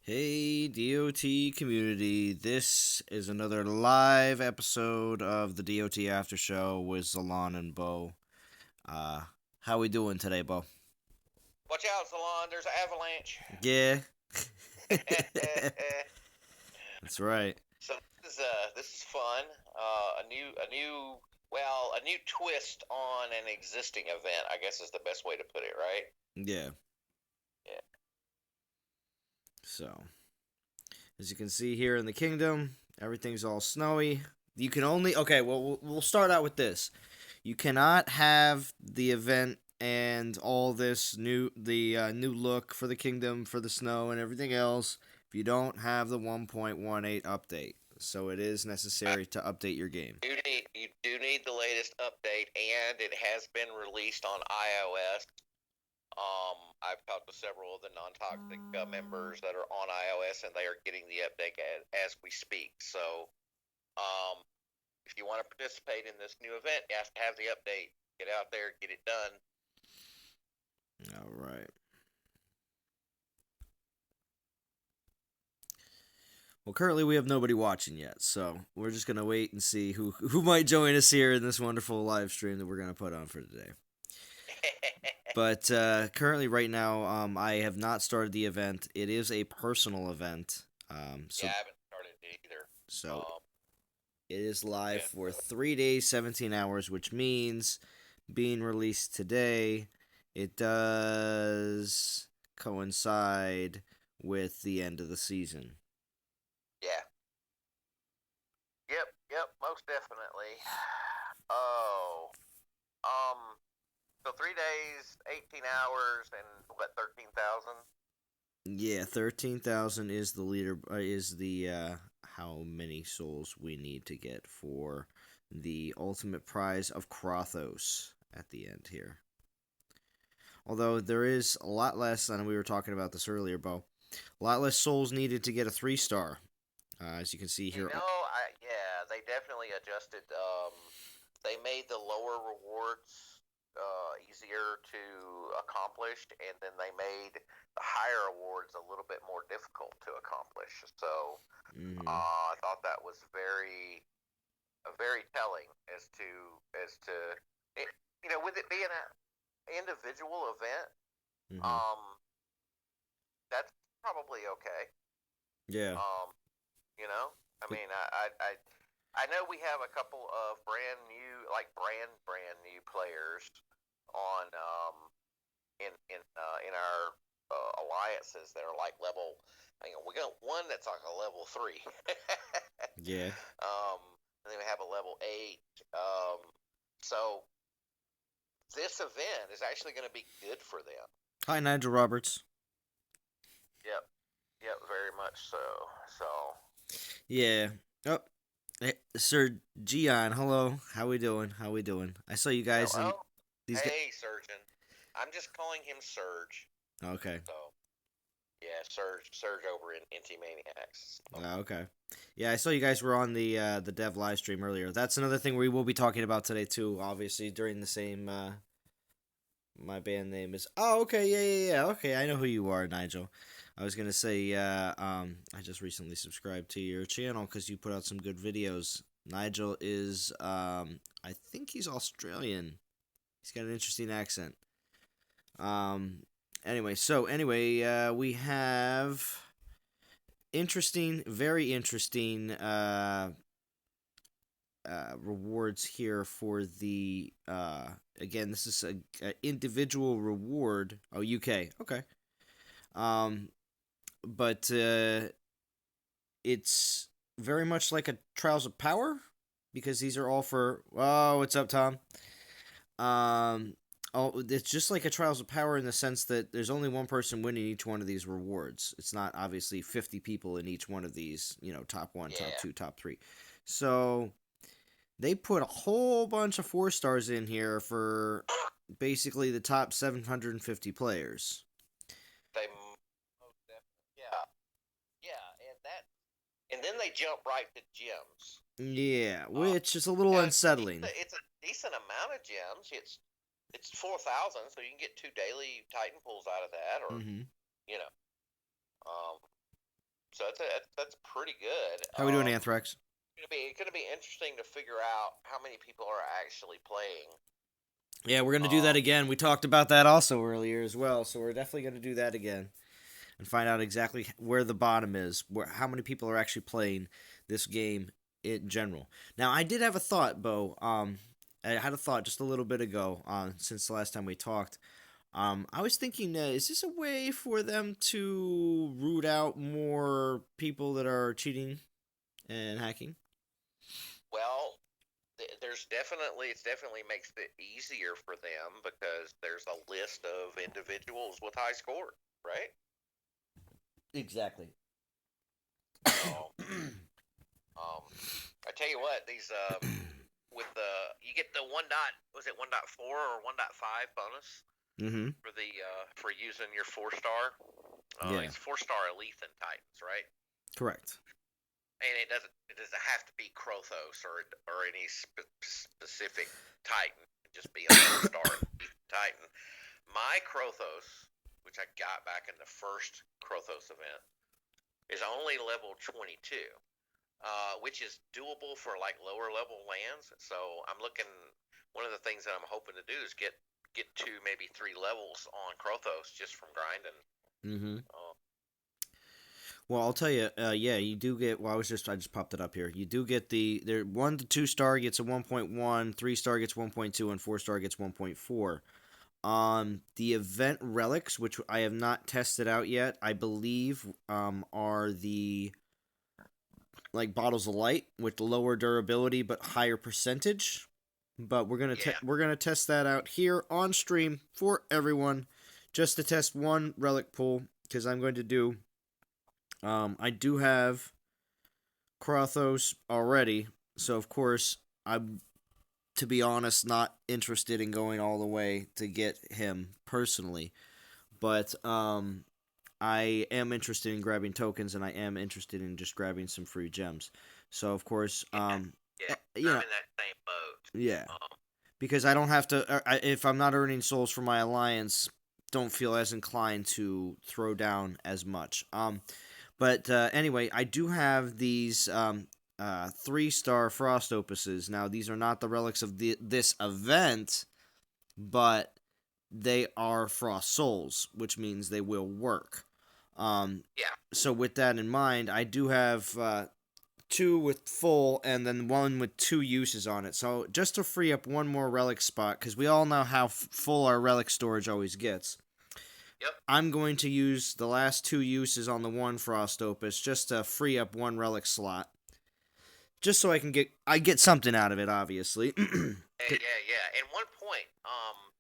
Hey, DOT community. This is another live episode of the DOT Aftershow with Zalon and Bo. Uh, how we doing today, Bo? Watch out, Zalon. There's an avalanche. Yeah. That's right. So this is fun. A new twist on an existing event. I guess is the best way to put it, right? Yeah. Yeah. So, as you can see here in the kingdom, everything's all snowy. You can only we'll start out with this. You cannot have the event and all this new look for the kingdom, for the snow and everything else if you don't have the 1.18 update. So it is I necessary to update your game. you do need the latest update, and it has been released on iOS. I've talked to several of the non-toxic members that are on iOS, and they are getting the update as we speak. So, um, if you want to participate in this new event, you have to have the update. Get out there, get it done. All right. Well, currently we have nobody watching yet, so we're just gonna wait and see who might join us here in this wonderful live stream that we're gonna put on for today. But currently, right now, I have not started the event. It is a personal event. Um, Yeah, so I haven't started it either. so Um, it is live yeah, for 3 days, 17 hours, which means being released today, it does coincide with the end of the season. yeah, yep, most definitely. Oh, um, so 3 days, 18 hours, and what, 13,000? Yeah, 13,000 is the leader. Is the how many souls we need to get for the ultimate prize of Krothos at the end here. Although there is a lot less, and we were talking about this earlier, Bo. A lot less souls needed to get a 3 star. As you can see You here. know, yeah, they definitely adjusted. They made the lower rewards easier to accomplish, and then they made the higher awards a little bit more difficult to accomplish. So Mm-hmm. I thought that was very telling as to it, with it being an individual event. Mm-hmm. Um, that's probably okay. Yeah. Um, I mean, I know we have a couple of brand new, like brand new players on in our alliances that are like level. We got one that's like a level 3. Yeah. um, and then we have a level 8. So this event is actually going to be good for them. Hi, Nigel Roberts. Yep, yep, very much so. So Yeah. Oh, Sir Gian. Hello. How we doing? How we doing? I saw you guys in hello, these. hey, Surgeon. I'm just calling him Surge. Okay. So yeah, Surge over in Inti Maniacs. So, Okay. Yeah, I saw you guys were on the dev live stream earlier. That's another thing we will be talking about today too. Obviously, during the same. My band name is. Oh, okay. Yeah. Okay, I know who you are, Nigel. I was gonna say. I just recently subscribed to your channel because you put out some good videos. Nigel is. I think he's Australian. He's got an interesting accent. Um. Anyway, we have very interesting rewards here for the again. This is a individual reward. Oh, UK. Okay. Um, but it's very much like a Trials of Power because these are all for. Oh, what's up, Tom? Um, oh, it's just like a Trials of Power in the sense that there's only one person winning each one of these rewards. It's not obviously 50 people in each one of these. Top one, top yeah, two, top three. So they put a whole bunch of 4 stars in here for basically the top 750 players. they most definitely. Yeah, yeah, and then they jump right to gems. Yeah, Uh, which is a little yeah, unsettling. it's a decent amount of gems. It's 4,000, so you can get 2 daily Titan pulls out of that, or Hmm. you know, um, that's pretty good. How are we doing, Anthrax? It's gonna be interesting to figure out how many people are actually playing. Yeah, we're gonna do that again. We talked about that also earlier as well, so we're definitely gonna do that again and find out exactly where the bottom is, how many people are actually playing this game in general. Now, I did have a thought, Bo. I had a thought just a little bit ago, since the last time we talked. I was thinking, is this a way for them to root out more people that are cheating and hacking? Well, it definitely makes it easier for them because there's a list of individuals with high score, right? Exactly. So, I tell you what, these with the you get the 1.4 or 1.5 bonus Mm-hmm. for using your 4-star. Yeah. It's 4-star Alethan Titans, right? Correct. And it doesn't have to be Krothos or any specific Titan. It can just be a 4-star Titan. My Krothos, which I got back in the first Krothos event, is only level 22, which is doable for like lower level lands. So I'm looking. One of the things that I'm hoping to do is get 2, maybe 3 levels on Krothos just from grinding. Mm-hmm. Well, I'll tell you, yeah, you do get. Well, I just popped it up here. You do get the 1 to 2 star gets a 1.1, 3 star gets 1.2, and 4 star gets 1.4. The event relics, which I have not tested out yet, I believe, are the like bottles of light with lower durability but higher percentage. But we're gonna test that out here on stream for everyone, just to test one relic pool because I'm going to do. I do have Krothos already, so of course I'm, to be honest, not interested in going all the way to get him personally. But I am interested in grabbing tokens, and I am interested in just grabbing some free gems. So of course, I'm in that same boat. yeah, because I don't have to. If I'm not earning souls for my alliance, don't feel as inclined to throw down as much. But anyway, I do have these 3-star Frost Opuses. Now, these are not the relics of this event, but they are Frost Souls, which means they will work. So with that in mind, I do have 2 with full and then 1 with 2 uses on it. So just to free up 1 more relic spot, because we all know how full our relic storage always gets. Yep. I'm going to use the last 2 uses on the 1 Frost Opus just to free up 1 relic slot. Just so I get something out of it, obviously. Yeah. And one point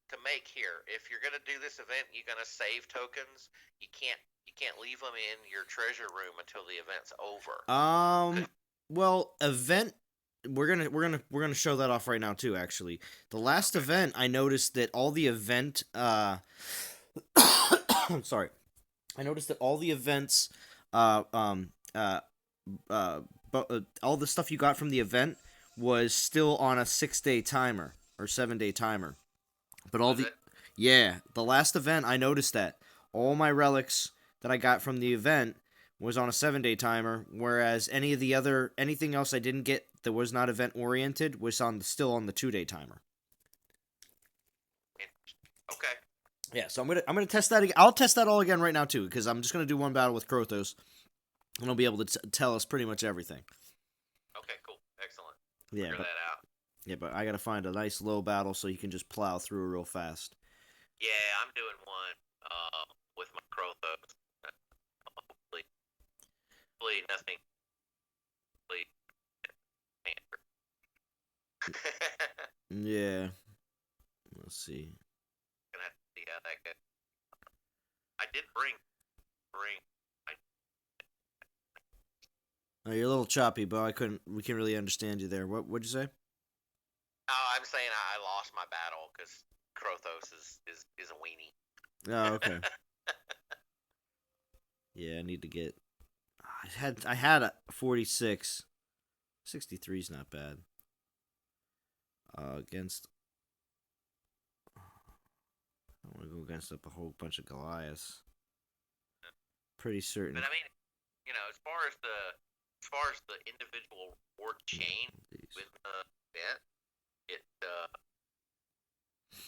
to make here: if you're gonna do this event, you're gonna save tokens. You can't leave them in your treasure room until the event's over. Well, event. We're gonna show that off right now too. Actually, the last event, I noticed that all the event. Sorry, I noticed that all the events, all the stuff you got from the event was still on a 6-day timer or 7-day timer. But the last event, I noticed that all my relics that I got from the event was on a 7-day timer, whereas anything else I didn't get that was not event oriented was still on the 2-day timer. Okay. Yeah, so I'm gonna test that again. I'll test that all again right now too, because I'm just gonna do 1 battle with Krothos, and he'll be able to tell us pretty much everything. Okay, cool, excellent. Yeah, Figure that out. Yeah, but I gotta find a nice low battle so you can just plow through real fast. Yeah, I'm doing one with my Krothos. Hopefully nothing. Yeah. Let's see. Gonna have to see how that goes. I did bring. Oh, you're a little choppy, but we can't really understand you there. What'd you say? Oh, I'm saying I lost my battle because Krothos is a weenie. Oh, okay. Yeah, I need to get. I had a 46. 63 is not bad. Against. I want to go against a whole bunch of Goliaths. Pretty certain. But I mean, it's as far as the individual reward chain with the event,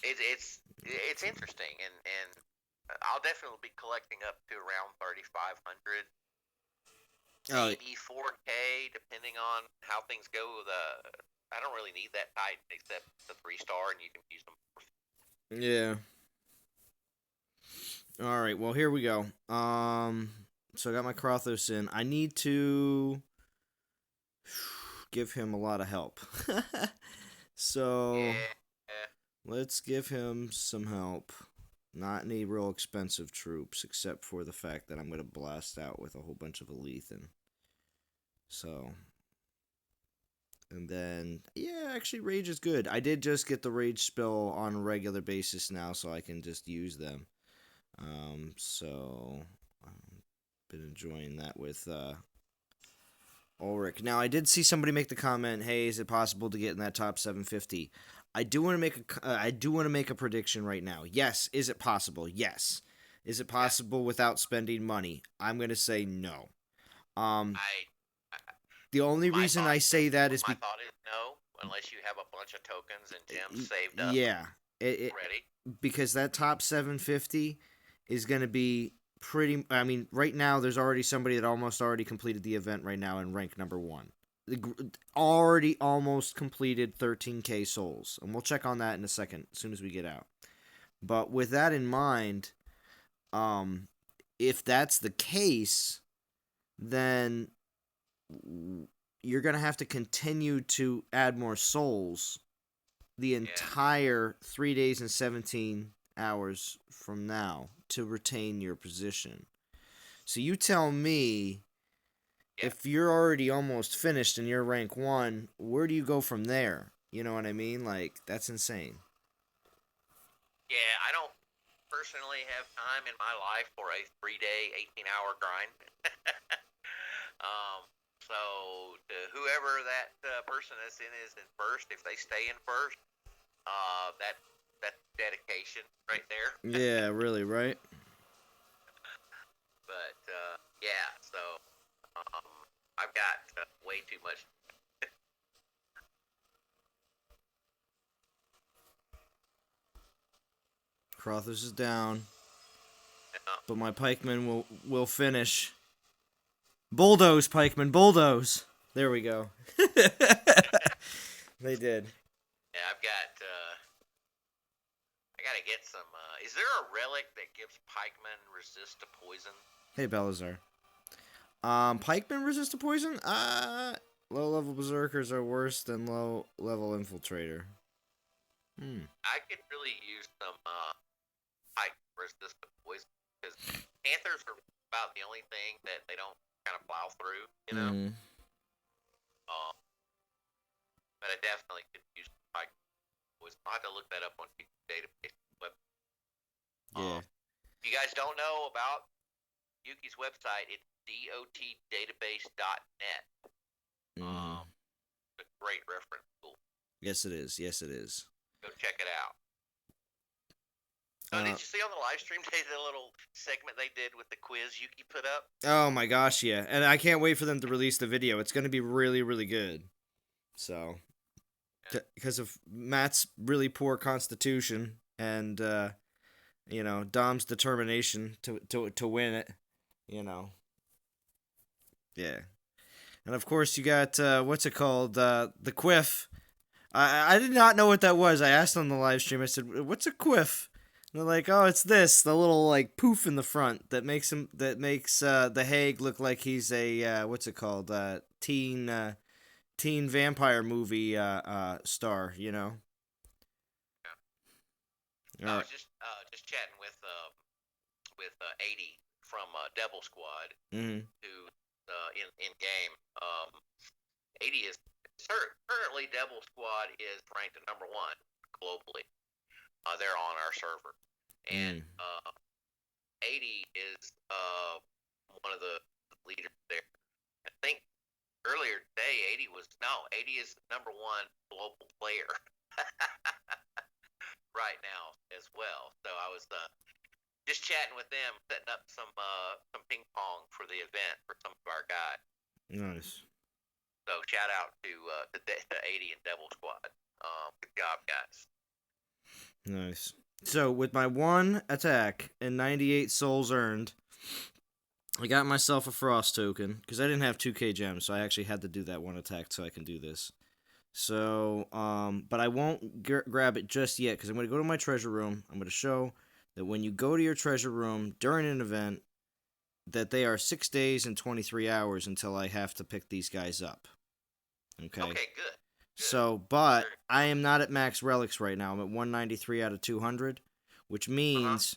it's interesting, and I'll definitely be collecting up to around 3,500, maybe 4K, depending on how things go. I don't really need that Titan except the 3-star, and you can use them. Yeah. All right. Well, here we go. So I got my Krothos in. I need to give him a lot of help. So Yeah. let's give him some help. Not any real expensive troops, except for the fact that I'm going to blast out with a whole bunch of Alethan. So, and then, yeah, actually, Rage is good. I did just get the Rage spell on a regular basis now, so I can just use them. So, I've been enjoying that with Ulrich. Now, I did see somebody make the comment, hey, is it possible to get in that top 750? I do want to make a prediction right now. Yes, is it possible? Yes. Is it possible without spending money? I'm going to say no. The only reason I say that is my thought is no, unless you have a bunch of tokens and gems saved up. Yeah, ready. Because that top 750 is going to be pretty. I mean, right now there's already somebody that already completed the event right now in rank number 1. Already almost completed 13k souls, and we'll check on that in a second as soon as we get out. But with that in mind, if that's the case, then you're going to have to continue to add more souls the entire 3 days and 17 hours from now to retain your position. So you tell me, if you're already almost finished and you're rank 1, where do you go from there? You know what I mean? Like, that's insane. Yeah, I don't personally have time in my life for a 3-day, 18-hour grind. So to whoever that person that's in first, if they stay in first, that's dedication right there. Yeah, really, right? But yeah, so I've got way too much. Krothos is down, but my pikemen will finish. Bulldoze, pikemen, bulldoze. There we go. They did. Yeah, I gotta get some. Is there a relic that gives pikemen resist to poison? Hey, Belazar. Pikemen resist to poison? Low-level berserkers are worse than low-level infiltrator. I could really use some pike resist to poison, because panthers are about the only thing that they don't kind of plow through, you know? But I definitely could use pike poison. I'll have to look that up on Yuki's database website. Yeah. If you guys don't know about Yuki's website, it's dotdatabase.net. A great reference tool. Yes, it is. Yes, it is. Go check it out. So did you see on the live stream today the little segment they did with the quiz Yuki put up? Oh my gosh, yeah. And I can't wait for them to release the video. It's going to be really, really good. So, because of Matt's really poor constitution and, you know, Dom's determination to win it, you know. Yeah. And of course you got, what's it called? The quiff. I did not know what that was. I asked on the live stream, I said, what's a quiff? And they're like, oh, it's this, the little like poof in the front that makes the Hague look like he's a what's it called, teen vampire movie star, you know. Yeah. I was just chatting with 80 from Devil Squad, who in game. 80 is currently Devil Squad is ranked at number 1 globally. They're on our server, and 80 is one of the leaders there. I think earlier today, 80 is number 1 global player right now as well. So I was just chatting with them, setting up some ping pong for the event for some of our guys. Nice. So shout out to the 80 and Devil Squad. Good job, guys. Nice. So with my 1 attack and 98 souls earned, I got myself a frost token because I didn't have 2k gems, so I actually had to do that 1 attack so I can do this. So, but I won't grab it just yet because I'm going to go to my treasure room. I'm going to show that when you go to your treasure room during an event, that they are 6 days and 23 hours until I have to pick these guys up. Okay. Okay, good. So, but I am not at max relics right now. I'm at 193 out of 200, which means,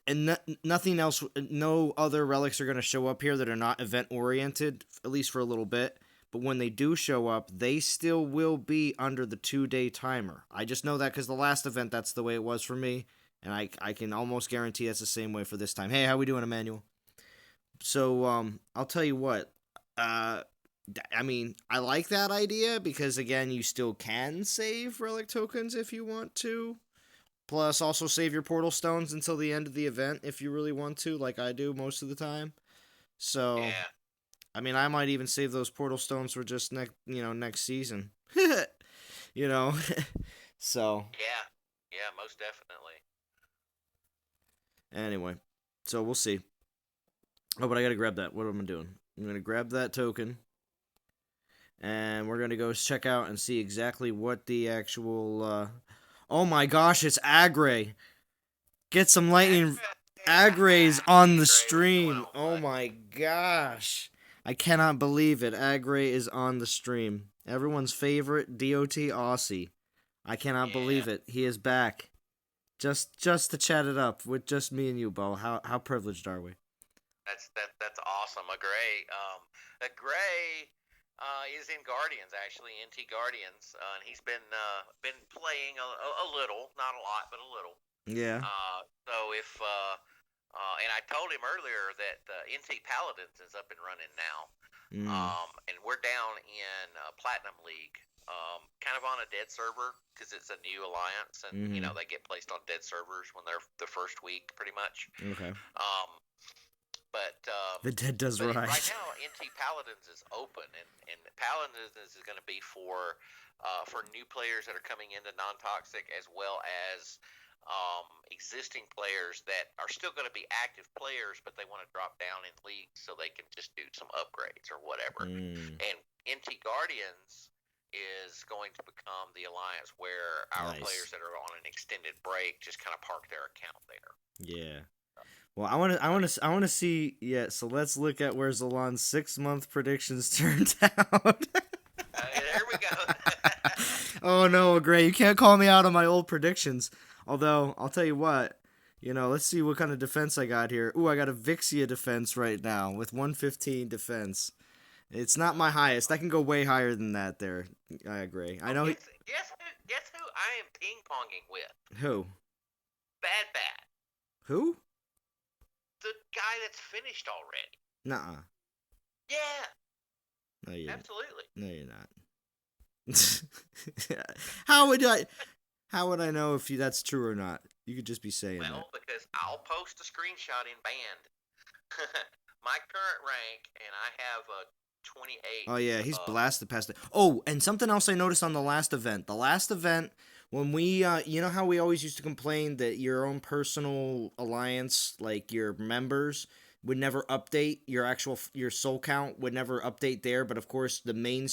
and nothing else, no other relics are going to show up here that are not event oriented, at least for a little bit. But when they do show up, they still will be under the 2-day timer. I just know that because the last event, that's the way it was for me, and I can almost guarantee that's the same way for this time. Hey, how we doing, Emmanuel? So, I'll tell you what. I mean, I like that idea because, again, you still can save relic tokens if you want to. Plus, also save your portal stones until the end of the event if you really want to, like I do most of the time. So, Yeah. I mean, I might even save those portal stones for just next season. So. Yeah, most definitely. Anyway, so we'll see. Oh, but I gotta grab that. What am I doing? I'm gonna grab that token. And we're going to go check out and see exactly what the actual, oh my gosh, it's Agray. Get some lightning. Agray's on the stream. Oh my gosh. I cannot believe it. Agray is on the stream. Everyone's favorite DOT Aussie. I cannot believe it. He is back. Just to chat it up with just me and you, Bo. How privileged are we? That's awesome. A Gray is in Guardians, actually, NT Guardians, and he's been playing a little, not a lot, but a little. Yeah. So if and I told him earlier that NT Paladins is up and running now, and we're down in Platinum League, kind of on a dead server because it's a new alliance, and they get placed on dead servers when they're the first week, pretty much. Okay. But the dead does rise. Right now, NT Paladins is open, and Paladins is going to be for new players that are coming into non-toxic, as well as existing players that are still going to be active players, but they want to drop down in leagues so they can just do some upgrades or whatever. And NT Guardians is going to become the alliance where our players that are on an extended break just kind of park their account there. Yeah. Well, I want to see. Yeah, so let's look at where Zalon's 6-month predictions turned out. There we go. Oh no, Gray, you can't call me out on my old predictions. Although I'll tell you what, let's see what kind of defense I got here. Ooh, I got a Vixia defense right now with 115 defense. It's not my highest. I can go way higher than that. There, I agree. I know. Guess who I am ping-ponging with? Who? Bad. Who? The guy that's finished already. Nuh-uh. Yeah. No, you're absolutely. No, you're not. How would I know if that's true or not? You could just be saying that. Well, because I'll post a screenshot in band. My current rank, and I have a 28. Oh yeah, he's blasted past it. Oh, and something else I noticed on the last event. The last event, when we, you know how we always used to complain that your own personal alliance, like your members, would never update your soul count would never update there, but of course the main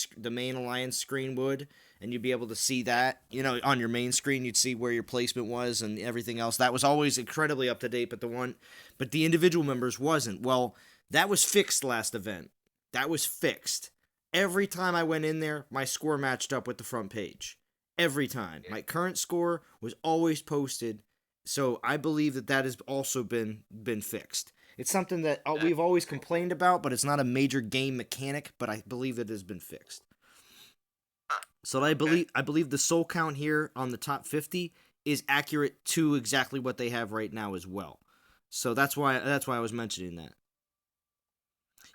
alliance screen would, and you'd be able to see that, on your main screen you'd see where your placement was and everything else. That was always incredibly up to date, but the individual members wasn't. Well, that was fixed last event. That was fixed. Every time I went in there, my score matched up with the front page. Every time. My current score was always posted, so I believe that has also been fixed. It's something that we've always complained about, but it's not a major game mechanic, but I believe it has been fixed. So I believe the soul count here on the top 50 is accurate to exactly what they have right now as well. So that's why I was mentioning that.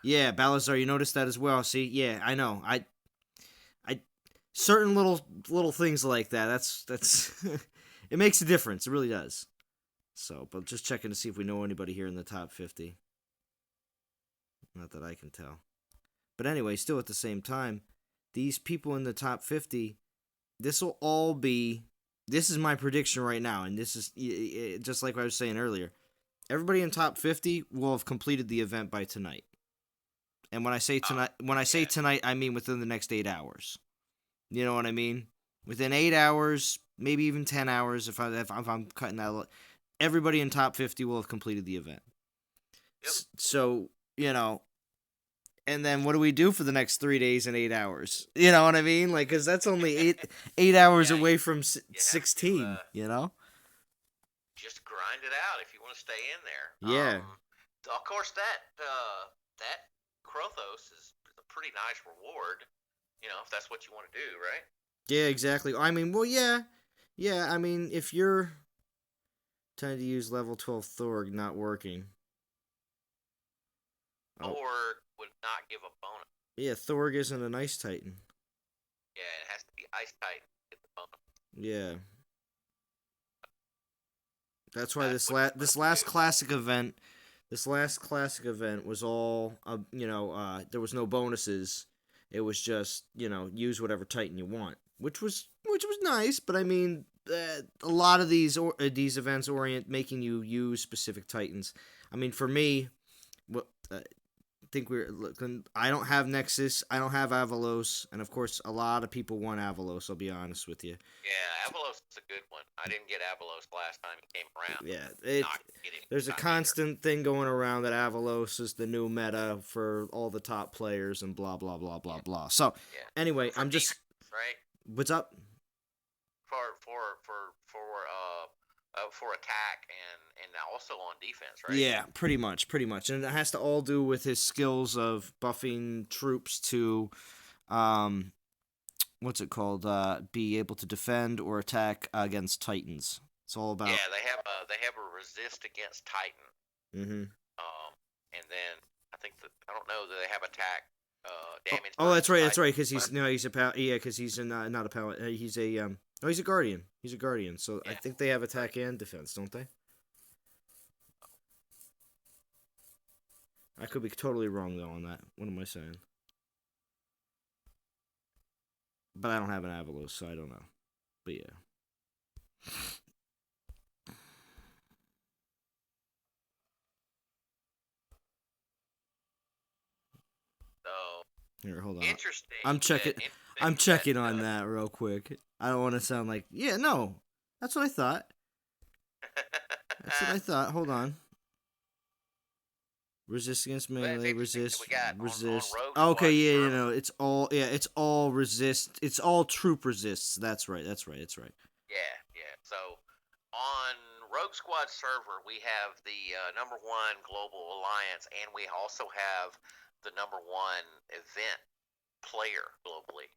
Yeah, Balazar, you noticed that as well. See, yeah, I know. I certain little things like that. That's it makes a difference. It really does. So, but just checking to see if we know anybody here in the top 50. Not that I can tell. But anyway, still at the same time, these people in the top 50, this will all be. This is my prediction right now, and this is just like what I was saying earlier. Everybody in top 50 will have completed the event by tonight. And when I say tonight, I mean within the next 8 hours. You know what I mean? Within 8 hours, maybe even 10 hours, if I'm cutting that, everybody in top 50 will have completed the event. Yep. So, and then what do we do for the next 3 days and 8 hours? You know what I mean? Like, because that's only eight hours away from 16. Just grind it out if you want to stay in there. Yeah. Of course, that Krothos is a pretty nice reward. If that's what you want to do, right? Yeah, exactly. I mean, well, yeah. I mean, if you're trying to use level 12 Thorg not working. Thorg would not give a bonus. Yeah, Thorg isn't an Ice Titan. Yeah, it has to be Ice Titan to get the bonus. Yeah. That's why this last classic event was all there was no bonuses. It was just use whatever Titan you want, which was nice. But I mean, a lot of these events making you use specific Titans. I mean, for me, I think we're looking. I don't have Nexus. I don't have Avalos, and of course, a lot of people want Avalos. I'll be honest with you. Yeah, Avalos is a good one. I didn't get Avalos last time he came around. Yeah, there's a constant thing going around that Avalos is the new meta for all the top players and blah blah blah blah blah. So anyway, I'm just right. What's up? For attack and also on defense, right? Yeah, pretty much, and it has to all do with his skills of buffing troops to, what's it called? Be able to defend or attack against Titans. It's all about. Yeah, they have a resist against Titan. Mm-hmm. And then I don't know. Do they have attack? Damage. Oh, that's right. Because he's a pal. Yeah, because he's not a pal. He's a he's a guardian. He's a guardian. So yeah. I think they have attack and defense, don't they? I could be totally wrong though on that. What am I saying? But I don't have an Avalos, so I don't know. But yeah. Here, hold on. Interesting. I'm checking on that real quick. I don't want to sound like, no. That's what I thought. Hold on. Resist against melee, resist. Okay, it's all resist. It's all troop resists. That's right. Yeah. So on Rogue Squad server, we have the #1 global alliance, and we also have the #1 event player globally,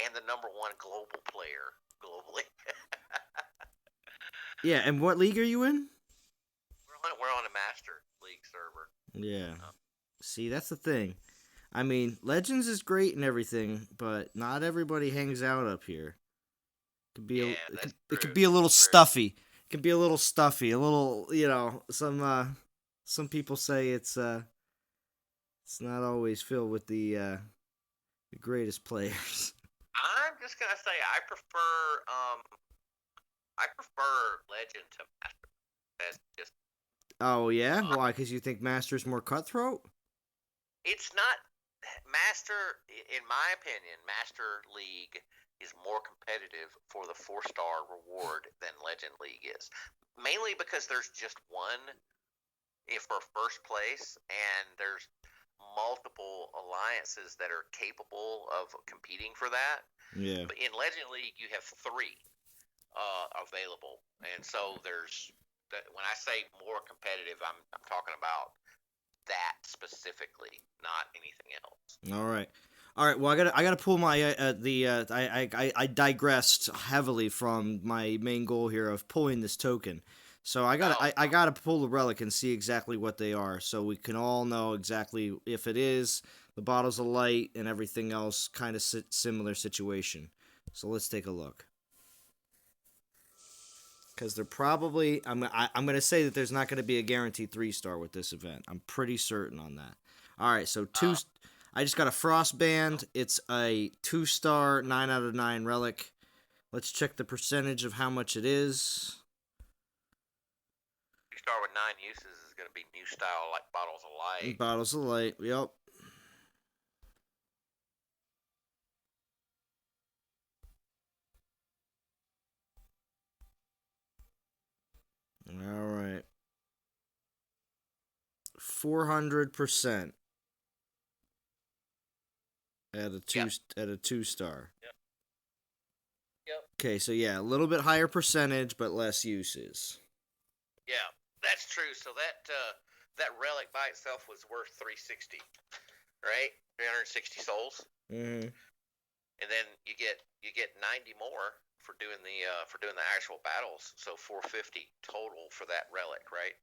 and the #1 global player globally. Yeah, and what league are you in? We're on a Master League server. Yeah. See, that's the thing. I mean, Legends is great and everything, but not everybody hangs out up here. It could be a little stuffy. It can be a little stuffy. A little, some people say it's not always filled with the greatest players. I'm just gonna say I prefer Legend to Master. That's just. Oh yeah, why? Because you think Master's more cutthroat? It's not Master. In my opinion, Master League is more competitive for the 4-star reward than Legend League is. Mainly because there's just one for first place, and there's multiple alliances that are capable of competing for that. Yeah. But in Legend League, you have 3 available, and so there's. When I say more competitive, I'm talking about that specifically, not anything else. All right. Well, I gotta pull my I digressed heavily from my main goal here of pulling this token. So I gotta pull the relic and see exactly what they are, so we can all know exactly if it is the bottles of light and everything else, kind of similar situation. So let's take a look. Because they're probably, I'm going to say that there's not going to be a guaranteed 3-star with this event. I'm pretty certain on that. All right, so I just got a Frostband. It's a 2-star, 9 out of 9 relic. Let's check the percentage of how much it is. You start with 9 uses is going to be new style, like Bottles of Light. Bottles of Light, yep. All right. 400% at a 2-star. Yep. Yep. Okay, so yeah, a little bit higher percentage, but less uses. Yeah, that's true. So that relic by itself was worth 360, right? 360 souls. Mm-hmm. And then you get 90 more for doing the actual battles. So 450 total for that relic, right?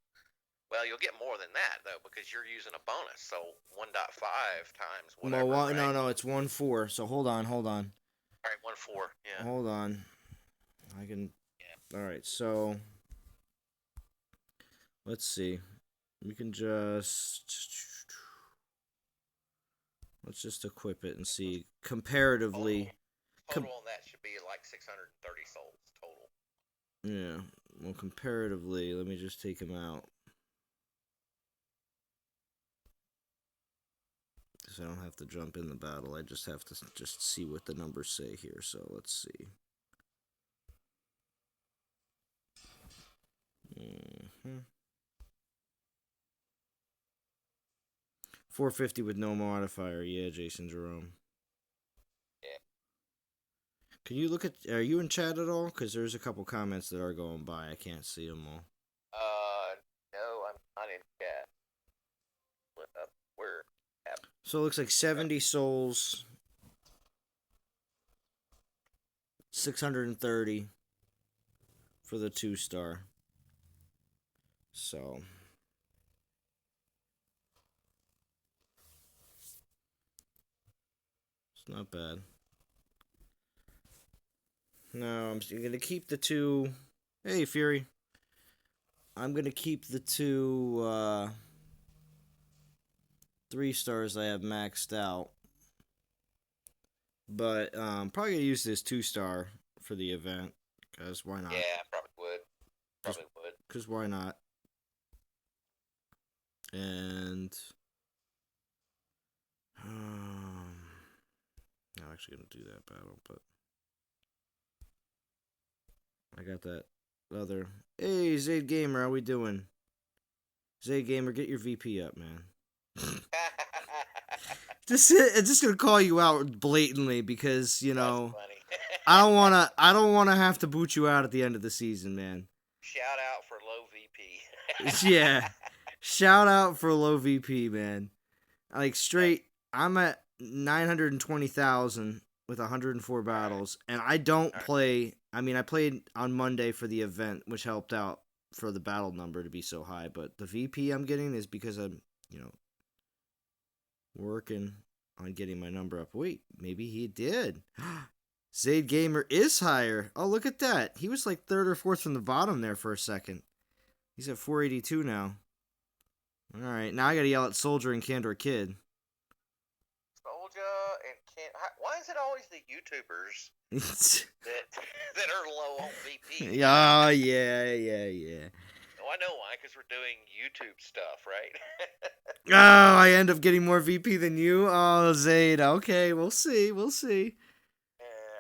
Well, you'll get more than that though because you're using a bonus. So 1.5 times whatever. Well, right? no, it's 1.4. So hold on. All right, 1.4. Yeah. Hold on. I can. Yeah. All right. So let's see. We can let's just equip it and see comparatively. Total on that should be like 630 souls total. Yeah. Well, comparatively, let me just take him out. Because I don't have to jump in the battle. I just have to just see what the numbers say here. So let's see. 450 with no modifier. Yeah, Jason Jerome. Yeah. Can you look at... Are you in chat at all? Because there's a couple comments that are going by. I can't see them all. No, I'm not in chat. Where? So it looks like 70 souls. 630 for the 2-star. So... it's not bad. No, I'm going to keep the 2... Hey, Fury. I'm going to keep the 2... 3-stars I have maxed out. But probably going to use this 2-star for the event. Because why not? Yeah, probably would. Because why not? And... I'm actually going to do that battle, but... I got that other... Hey, Zayd Gamer, how we doing? Zayd Gamer, get your VP up, man. It's just gonna call you out blatantly because, you know... I don't wanna have to boot you out at the end of the season, man. Shout out for low VP. Yeah. Shout out for low VP, man. Like, straight... I'm at 920,000 with 104 battles, and I don't play... I mean, I played on Monday for the event, which helped out for the battle number to be so high, but the VP I'm getting is because I'm, you know, working on getting my number up. Wait, maybe he did. Zayd Gamer is higher. Oh, look at that. He was like 3rd or 4th from the bottom there for a second. He's at 482 now. All right, now I gotta yell at Soldier and Candor Kid. Why is it always the YouTubers that are low on VP? Oh, yeah. Oh, I know why, because we're doing YouTube stuff, right? Oh, I end up getting more VP than you? Oh, Zayd. Okay, we'll see. Okay,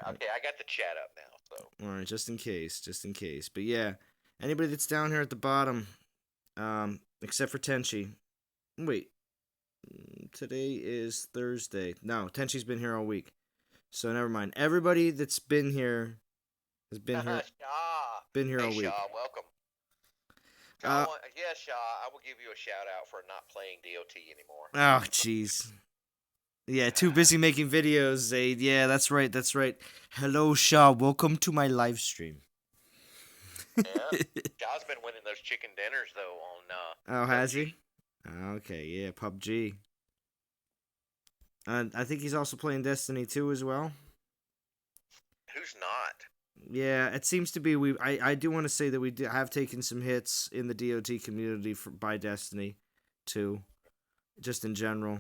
I got the chat up now, so. Alright, just in case. But yeah, anybody that's down here at the bottom, except for Tenchi. Wait. Today is Thursday. No, Tenchi's been here all week. So never mind. Everybody that's been here has been here. Been here all week. Shaw, welcome. Shaw, I will give you a shout out for not playing DOT anymore. Oh, jeez. Yeah, too busy making videos, Zayd. Yeah, that's right. Hello, Shaw. Welcome to my live stream. Yeah, Shaw's been winning those chicken dinners though on. Oh, has he? Okay, yeah, PUBG. I think he's also playing Destiny 2 as well. Who's not? Yeah, it seems to be. I do want to say that we have taken some hits in the DOT community by Destiny 2, just in general.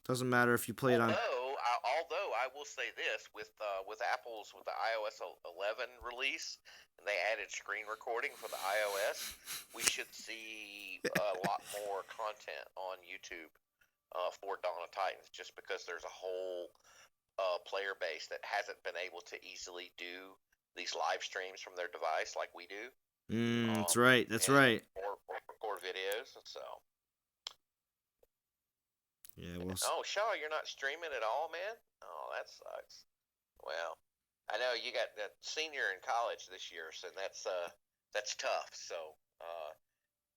Doesn't matter if you play it on. Although I will say this with the iOS 11 release, and they added screen recording for the iOS, we should see a lot more content on YouTube for Dawn of Titans, just because there's a whole player base that hasn't been able to easily do these live streams from their device like we do. That's right. That's right. Or record videos, so. Yeah, well. Oh, Shaw, you're not streaming at all, man? Oh, that sucks. Well, I know you got that senior in college this year, so that's tough. So,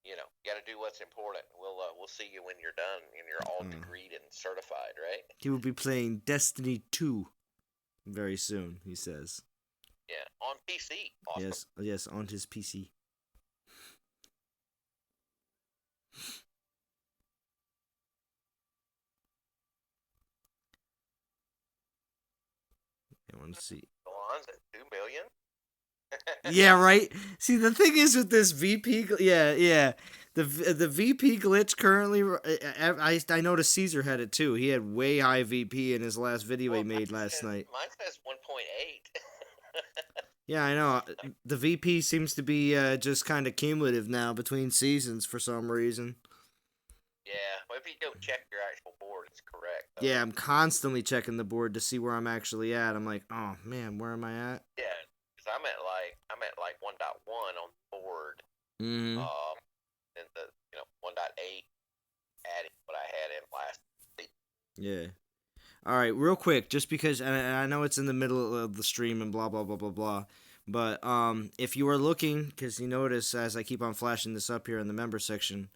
you got to do what's important. We'll see you when you're done and you're all degreed and certified, right? He will be playing Destiny 2 very soon, he says. Yeah, on PC. Awesome. Yes, on his PC. I want to see. Zalon's at 2 million. Yeah, right. See, the thing is with this VP, the VP glitch currently. I noticed Caesar had it too. He had way high VP in his last video he made last night. Mine says 1.8. Yeah, I know. The VP seems to be just kind of cumulative now between seasons for some reason. Yeah, well, if you go check your actual board, it's correct. Though. Yeah, I'm constantly checking the board to see where I'm actually at. I'm like, oh man, where am I at? Yeah, because I'm at like 1.1 on the board. Mm-hmm. And the 1.8 adding what I had in last week. Yeah. All right, real quick, just because, and I know it's in the middle of the stream and blah blah blah blah blah, but if you are looking, because you notice as I keep on flashing this up here in the member section.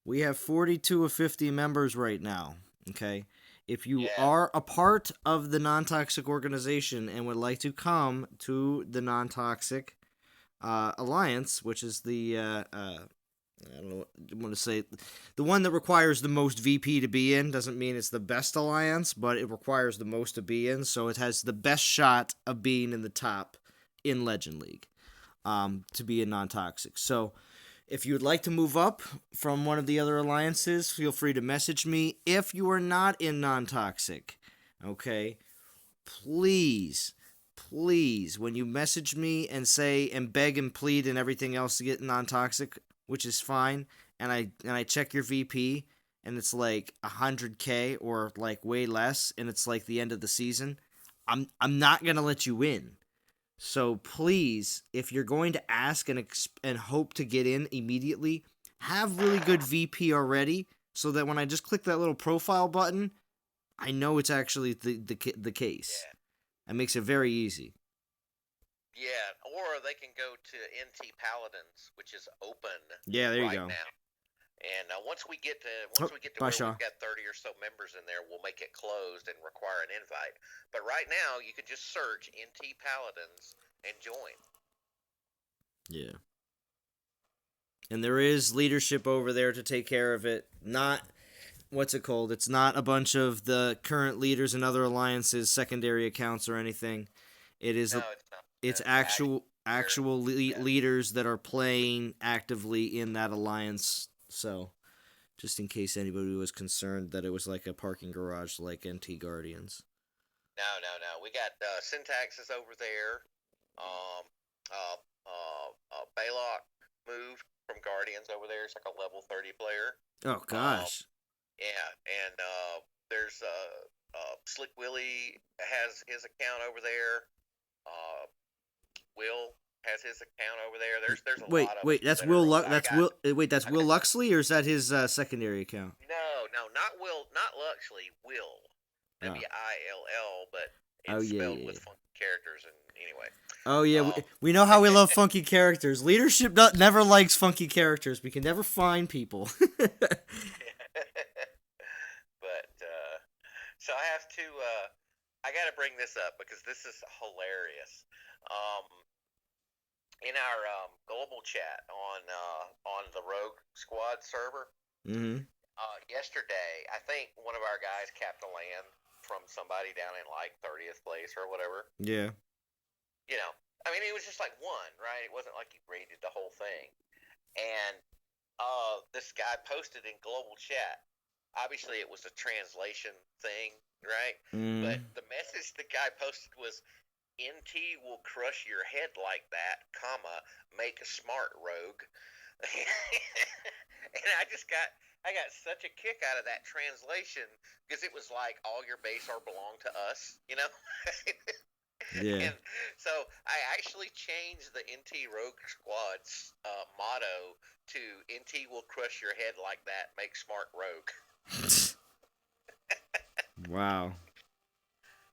We have 42 of 50 members right now, okay? If you are a part of the non-toxic organization and would like to come to the non-toxic alliance, which is the, I don't know what I want to say, the one that requires the most VP to be in, doesn't mean it's the best alliance, but it requires the most to be in, so it has the best shot of being in the top in Legend League to be a non-toxic. So, if you would like to move up from one of the other alliances, feel free to message me. If you are not in non-toxic, okay, please, when you message me and say and beg and plead and everything else to get non-toxic, which is fine, and I check your VP and it's like 100K or like way less, and it's like the end of the season, I'm not gonna let you in. So please, if you're going to ask and hope to get in immediately, have really good VP already, so that when I just click that little profile button, I know it's actually the case. Yeah. It makes it very easy. Yeah, or they can go to NT Paladins, which is open. Yeah, there you go. Now. And once we get to where we've got 30 or so members in there, we'll make it closed and require an invite. But right now, you can just search NT Paladins and join. Yeah. And there is leadership over there to take care of it. Not, what's it called? It's not a bunch of the current leaders and other alliances, secondary accounts or anything. It is. No, it's not. It's actual leaders that are playing actively in that alliance. So, just in case anybody was concerned that it was like a parking garage like NT Guardians. No. We got Syntax is over there. Baylock moved from Guardians over there. It's like a level 30 player. Oh, gosh. Yeah, and there's Slick Willie has his account over there. Will has his account over there. There's a lot of that's Will. That's Will Luxley, or is that his secondary account? No, not Will, not Luxley. Will, WILL, but it's spelled with funky characters. And anyway. Oh yeah, we know how we love funky characters. Leadership never likes funky characters. We can never find people. But so I have to. I got to bring this up because this is hilarious. In our global chat on the Rogue Squad server, yesterday, I think one of our guys capped a land from somebody down in like 30th place or whatever. Yeah. I mean, it was just like one, right? It wasn't like he rated the whole thing. And this guy posted in global chat, obviously it was a translation thing, right? Mm. But the message the guy posted was, "NT will crush your head like that, comma, make a smart rogue." And I got such a kick out of that translation because it was like, all your base are belong to us, you know? Yeah. And so I actually changed the NT Rogue Squad's motto to "NT will crush your head like that, make smart rogue." Wow.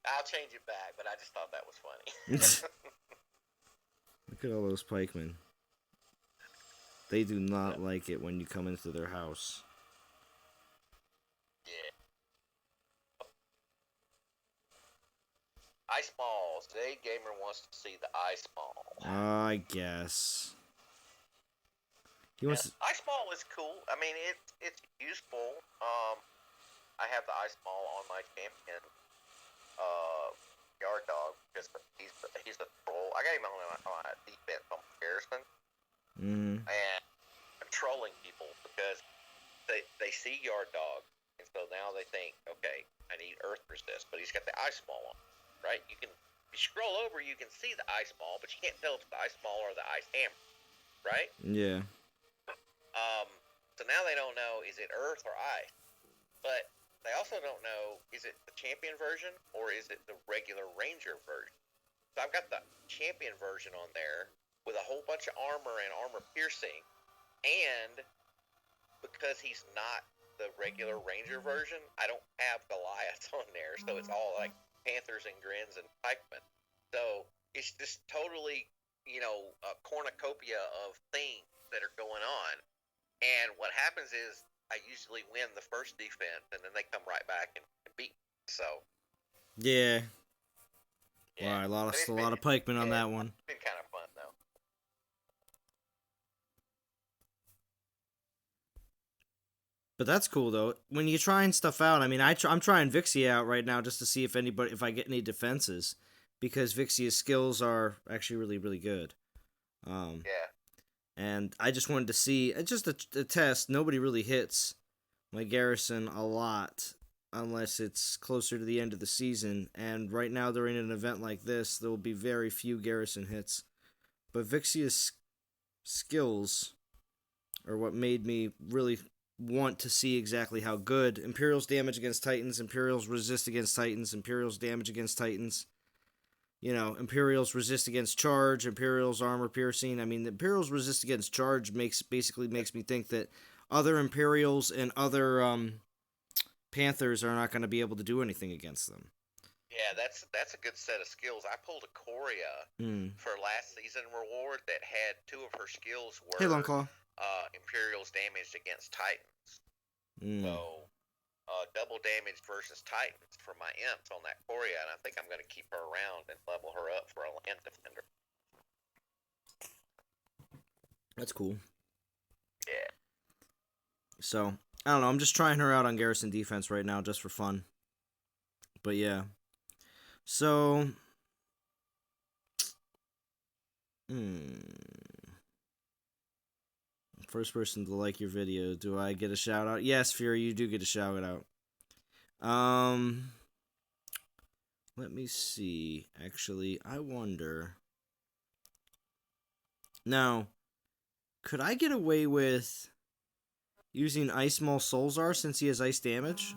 I'll change it back, but I just thought that was funny. Look at all those pikemen. They do not like it when you come into their house. Yeah. Ice balls. Today Gamer wants to see the ice ball. I guess. He Yeah, wants to... ice ball is cool. I mean, it's useful. I have the ice ball on my champion yard dog because he's the troll. I got him on my defense on Garrison, Mm. and I'm trolling people because they see yard dog, and so now they think, okay, I need earth resist, but he's got the ice ball on, right? You scroll over, you can see the ice ball, but you can't tell if it's the ice ball or the ice hammer, right? Yeah. So now they don't know, is it earth or ice, but they also don't know, is it the champion version or is it the regular ranger version? So I've got the champion version on there with a whole bunch of armor and armor piercing, and because he's not the regular ranger version, I don't have Goliath on there, so it's all like panthers and grins and pikemen. So it's just totally, a cornucopia of things that are going on. And what happens is I usually win the first defense, and then they come right back and beat me. So Yeah. yeah, Wow, I lost a lot of pikemen on that one. It's been kind of fun though. But that's cool though. When you're trying stuff out, I mean, I'm trying Vixia out right now just to see if I get any defenses, because Vixia's skills are actually really really good. Yeah. And I just wanted to see, it's just a test. Nobody really hits my Garrison a lot unless it's closer to the end of the season. And right now, during an event like this, there will be very few Garrison hits. But Vixia's skills are what made me really want to see exactly how good Imperial's damage against Titans, Imperial's resist against Titans, Imperial's damage against Titans. Imperials resist against charge, Imperials armor piercing. I mean, the Imperials resist against charge basically makes me think that other Imperials and other Panthers are not going to be able to do anything against them. Yeah, that's a good set of skills. I pulled a Coria for last season reward that had two of her skills were Imperials damaged against Titans. So double damage versus Titans for my imps on that Coria, and I think I'm going to keep her around and level her up for a land defender. That's cool. Yeah. So, I don't know. I'm just trying her out on Garrison defense right now just for fun. But yeah. So, first person to like your video. Do I get a shout out? Yes, Fury, you do get a shout out. Let me see. Actually, I wonder. Now, could I get away with using Ice Maul Solzar since he has ice damage?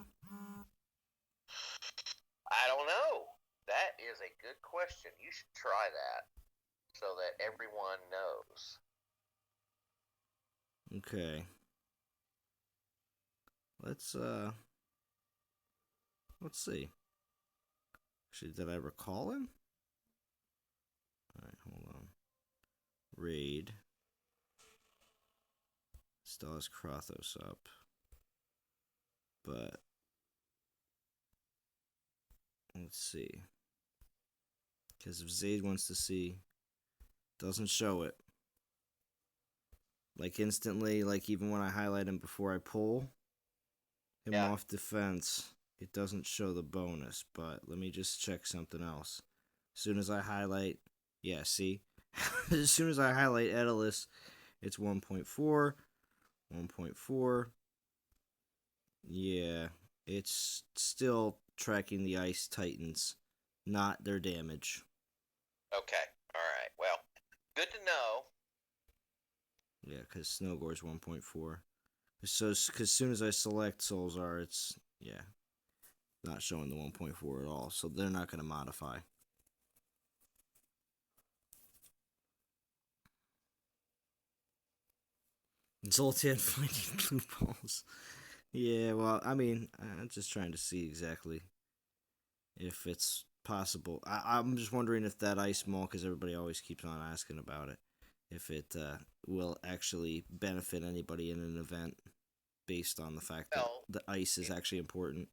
I don't know. That is a good question. You should try that so that everyone knows. Okay. Let's see. Actually, did I recall him? Alright, hold on. Raid. Still has Krathos up. But let's see. Because if Zaid wants to see, doesn't show it. Like instantly, like even when I highlight him before I pull him off defense, it doesn't show the bonus. But let me just check something else. As soon as I highlight, yeah, see? As soon as I highlight Edalus, it's 1.4, 1.4, Yeah, it's still tracking the Ice Titans, not their damage. Okay. All right. Well, good to know. Yeah, because Snowgore's 1.4. So, because as soon as I select Soulzar, it's, yeah, not showing the 1.4 at all. So they're not going to modify. Zoltan finding blue balls. Yeah, well, I mean, I'm just trying to see exactly if it's possible. I'm just wondering if that ice mall, because everybody always keeps on asking about it, if it will actually benefit anybody in an event based on the fact that Well, the ice is actually important,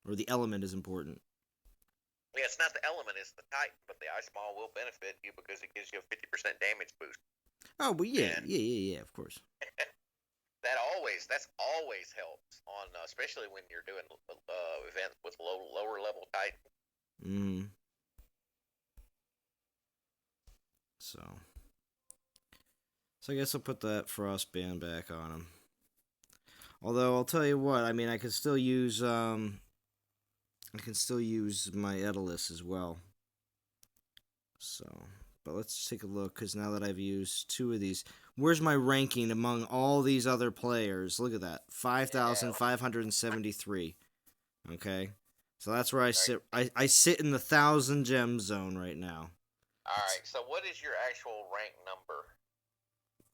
or the element is important. yeah, it's not the element, it's the Titan, but the Ice Ball will benefit you because it gives you a 50% damage boost. Oh, but yeah, And yeah, of course. that's always helps on, especially when you're doing events with lower level Titan. Mm. So I guess I'll put that Frostband back on him. Although I'll tell you what, I mean, I can still use my Edelus as well. So, but let's take a look, because now that I've used 2 of these, where's my ranking among all these other players? Look at that, 5,573. Okay, so that's where I sit. I sit in the 1,000 gem zone right now. All right. So what is your actual rank number?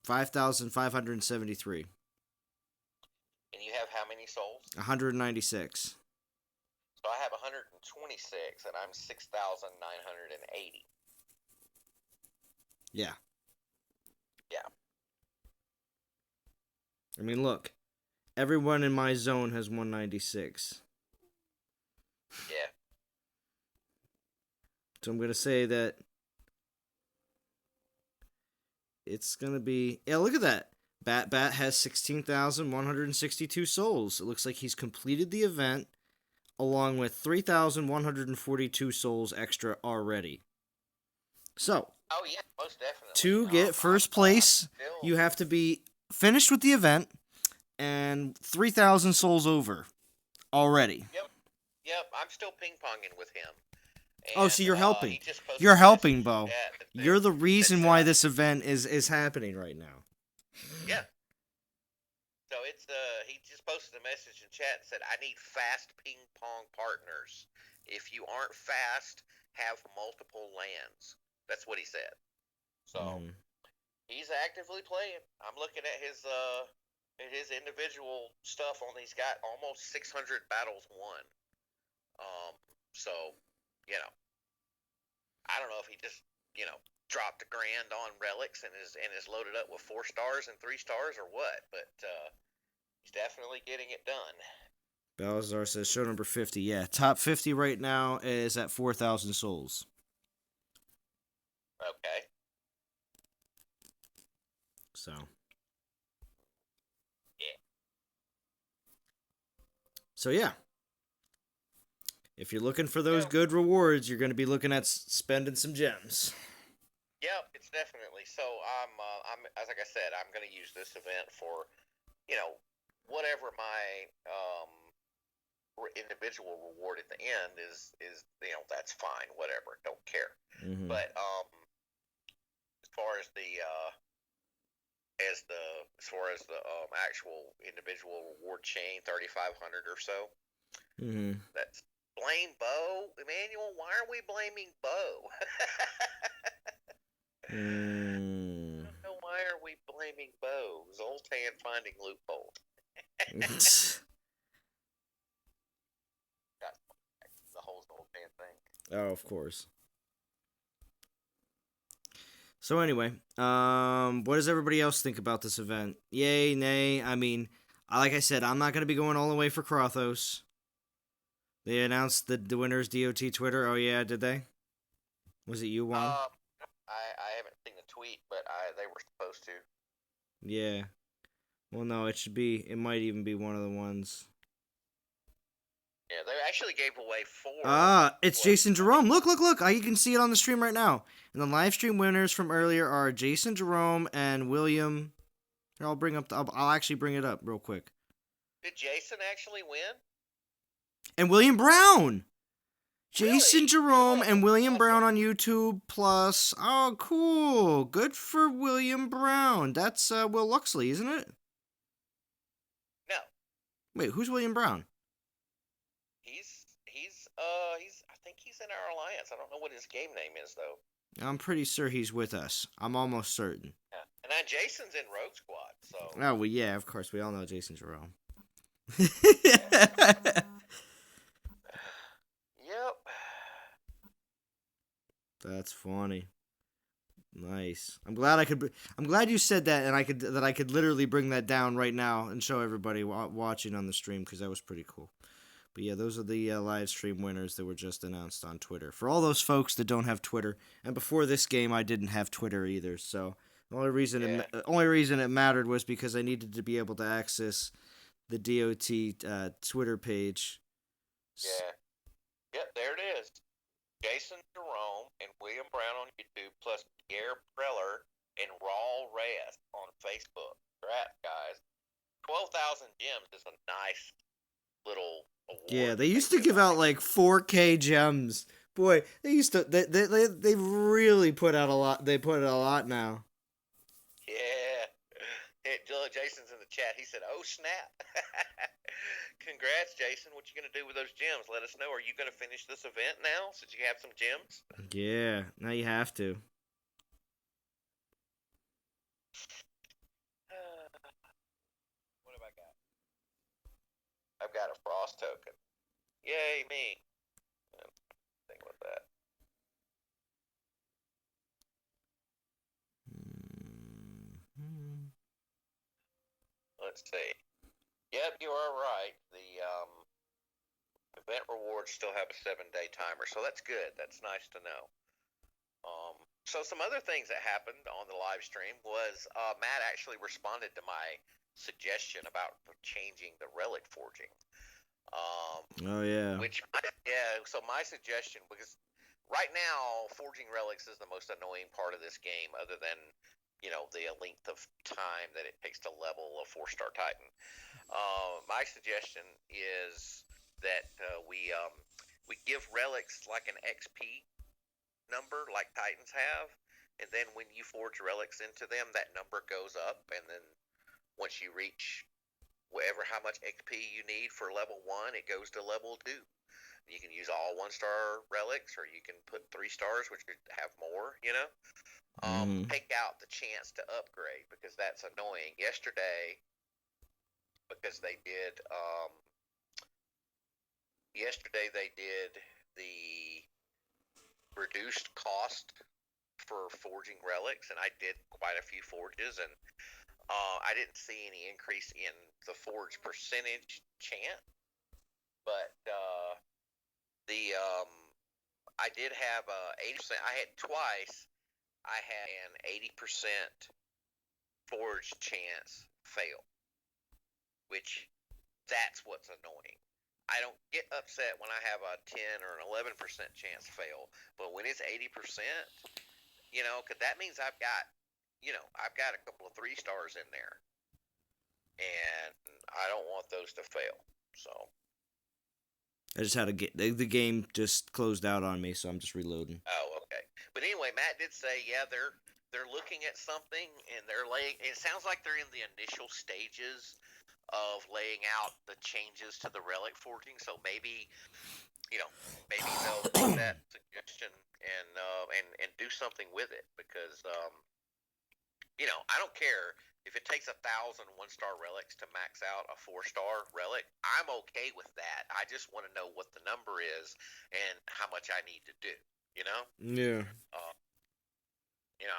5,573. And you have how many souls? 196. So I have 126, and I'm 6,980. Yeah. Yeah. I mean, look. Everyone in my zone has 196. Yeah. So I'm going to say that it's going to be... Yeah, look at that. Bat has 16,162 souls. It looks like he's completed the event along with 3,142 souls extra already. So... Oh, yeah, most definitely. To get first place, you have to be finished with the event and 3,000 souls over already. Yep, I'm still ping-ponging with him. And, oh, so you're helping. He just posted You're helping, Bo. that You're the reason why this event is happening right now. Yeah. So it's he just posted a message in chat and said, "I need fast ping-pong partners. If you aren't fast, have multiple lands." That's what he said. So he's actively playing. I'm looking at his individual stuff on. He's got almost 600 battles won. So I don't know if he just dropped $1,000 on relics and is loaded up with 4 stars and 3 stars or what, but he's definitely getting it done. Balazar says show number 50. Yeah, top 50 right now is at 4,000 souls. Okay. So. Yeah. So yeah. If you're looking for those good rewards, you're going to be looking at spending some gems. Yep, it's definitely. So I'm as like I said, I'm going to use this event for, whatever my individual reward at the end is that's fine, whatever, don't care. Mm-hmm. But as far as the actual individual reward chain, 3,500 or so. Mm-hmm. That's blame Bo, Emmanuel. Why are we blaming Bo? I don't know, why are we blaming Bo? Zoltan finding loophole. The whole Zoltan thing. Oh, of course. So anyway, what does everybody else think about this event? Yay, nay? I mean, like I said, I'm not going to be going all the way for Krothos. They announced the winner's DOT Twitter. Oh yeah, did they? Was it you, Juan? I haven't seen the tweet, but they were supposed to. Yeah. Well, no, it should be. It might even be one of the ones. Yeah, they actually gave away 4. It's Jason Jerome. Look! You can see it on the stream right now. And the live stream winners from earlier are Jason Jerome and William. Here, I'll actually bring it up real quick. Did Jason actually win? And William Brown. Jason Really? Jerome Oh, and William awesome. Brown on YouTube Plus. Oh, cool. Good for William Brown. That's Will Luxley, isn't it? No, Wait, who's William Brown? he's. I think he's in our alliance. I don't know what his game name is though. I'm pretty sure he's with us. I'm almost certain. Yeah. And now Jason's in Rogue Squad, so. Oh, well, yeah, of course. We all know Jason Jerome. Yep. That's funny. Nice. I'm glad you said that, and I could literally bring that down right now and show everybody watching on the stream, because that was pretty cool. But yeah, those are the live stream winners that were just announced on Twitter. For all those folks that don't have Twitter, and before this game, I didn't have Twitter either. So the only reason it mattered was because I needed to be able to access the DOT Twitter page. Yeah. Yep, there it is. Jason Jerome and William Brown on YouTube, plus Pierre Preller and Raul Reyes on Facebook. Congrats, guys. 12,000 gems is a nice little award. Yeah, they used to give out like 4K gems. Boy, they really put out a lot. They put out a lot now. Yeah. Jason's in the chat. He said, "Oh snap!" Congrats, Jason. What you gonna do with those gems? Let us know. Are you gonna finish this event now, since you have some gems? Yeah, now you have to. What have I got? I've got a frost token. Yay, me. Think with that. Let's see. Yep, you are right. The event rewards still have a 7-day timer, so that's good. That's nice to know. So some other things that happened on the live stream was Matt actually responded to my suggestion about changing the relic forging. Oh yeah. So my suggestion, because right now forging relics is the most annoying part of this game, other than the length of time that it takes to level a 4-star Titan. My suggestion is that we give relics like an XP number, like Titans have, and then when you forge relics into them, that number goes up, and then once you reach how much XP you need for level 1, it goes to level 2. You can use all 1-star relics, or you can put 3 stars, which could have more. Take out the chance to upgrade, because that's annoying. Yesterday, because they did the reduced cost for forging relics, and I did quite a few forges, and I didn't see any increase in the forge percentage chance, but I did have 80%. I had twice. I had an 80% forge chance fail, which that's what's annoying. I don't get upset when I have a 10 or an 11% chance fail, but when it's 80%, because that means I've got a couple of 3 stars in there, and I don't want those to fail. So I just had the game just closed out on me, so I'm just reloading. Oh, okay. But anyway, Matt did say, yeah, they're looking at something, and they're laying. It sounds like they're in the initial stages of laying out the changes to the relic forging. So maybe they'll take that suggestion and do something with it, because I don't care if it takes 1,000 1-star relics to max out a 4-star relic. I'm okay with that. I just want to know what the number is and how much I need to do. Yeah.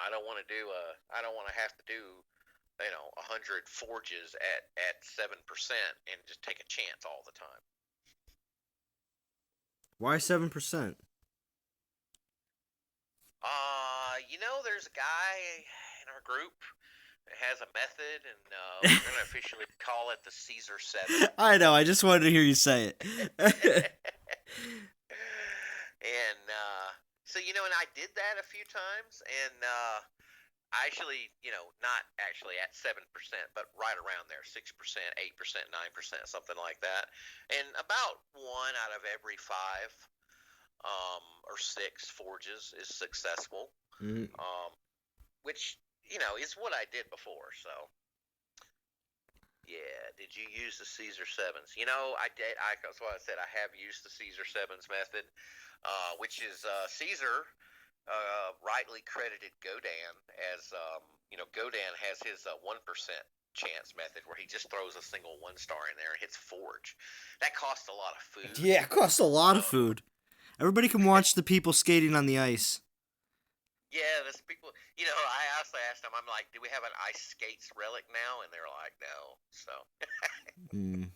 I don't want to do I don't want to have to do 100 forges at 7% and just take a chance all the time. Why 7%? There's a guy in our group that has a method, and we're going to officially call it the Caesar 7. I know, I just wanted to hear you say it. And so and I did that a few times, and actually, not actually at 7%, but right around there, 6%, 8%, 9%, something like that. And about one out of every five or six forges is successful, Mm. which, is what I did before. So, yeah. Did you use the Caesar sevens? I did. That's why I said I have used the Caesar sevens method, which is Caesar rightly credited Godan as, Godan has his 1% chance method where he just throws a single 1-star in there and hits forge. That costs a lot of food. Yeah, it costs a lot of food. Everybody can watch the people skating on the ice. Yeah, there's people. I also asked them. I'm like, "Do we have an ice skates relic now?" And they're like, "No." So. Mm.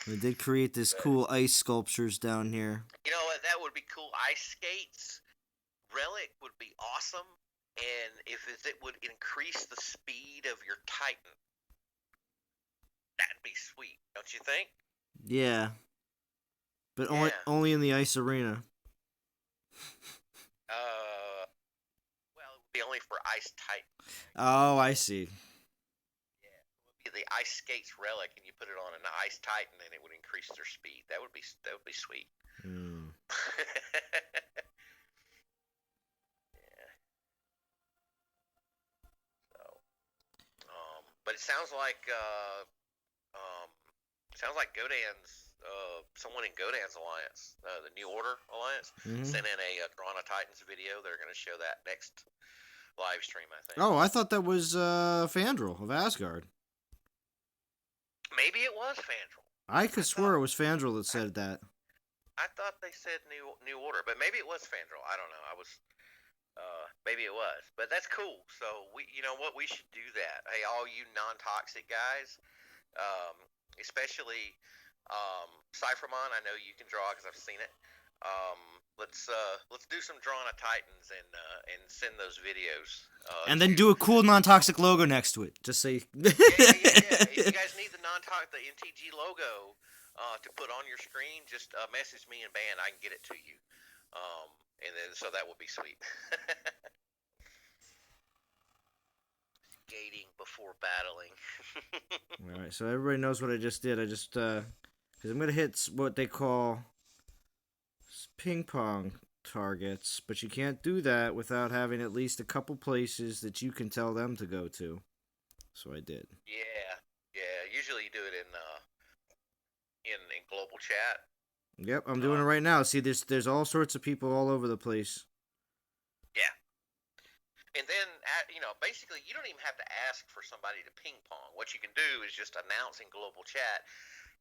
They did create this cool ice sculptures down here. You know what? That would be cool. Ice skates relic would be awesome, and if it would increase the speed of your Titan, that'd be sweet, don't you think? Yeah, but Yeah. only in the ice arena. Well, it would be only for Ice Titan. Oh, I see. Yeah, it would be the Ice Skates relic, and you put it on an Ice Titan, and it would increase their speed. That would be sweet. Mm. Yeah. So, but it sounds like Godan's someone in Godan's alliance, the New Order alliance, sent in a Drawn a Titans video. They're going to show that next live stream, I think. Oh, I thought that was Fandral of Asgard. Maybe it was Fandral. I could swear it was Fandral that said that. I thought they said New Order, but maybe it was Fandral. I don't know. Maybe it was, but that's cool. So you know what, we should do that. Hey, all you non-toxic guys, especially Cyphermon. I know you can draw because I've seen it. Let's do some Drawn a Titans and send those videos. And then do a cool non-toxic logo next to it. Just say. Yeah. If you guys need the MTG logo to put on your screen, just message me and Ban. I can get it to you. And then so that would be sweet. Skating before battling. All right, so everybody knows what I just did. I just because I'm gonna hit what they call ping-pong targets, but you can't do that without having at least a couple places that you can tell them to go to. So I did. Yeah. Usually you do it in global chat. Yep, I'm doing it right now. See, there's all sorts of people all over the place. Yeah. And then, basically, you don't even have to ask for somebody to ping pong. What you can do is just announce in global chat,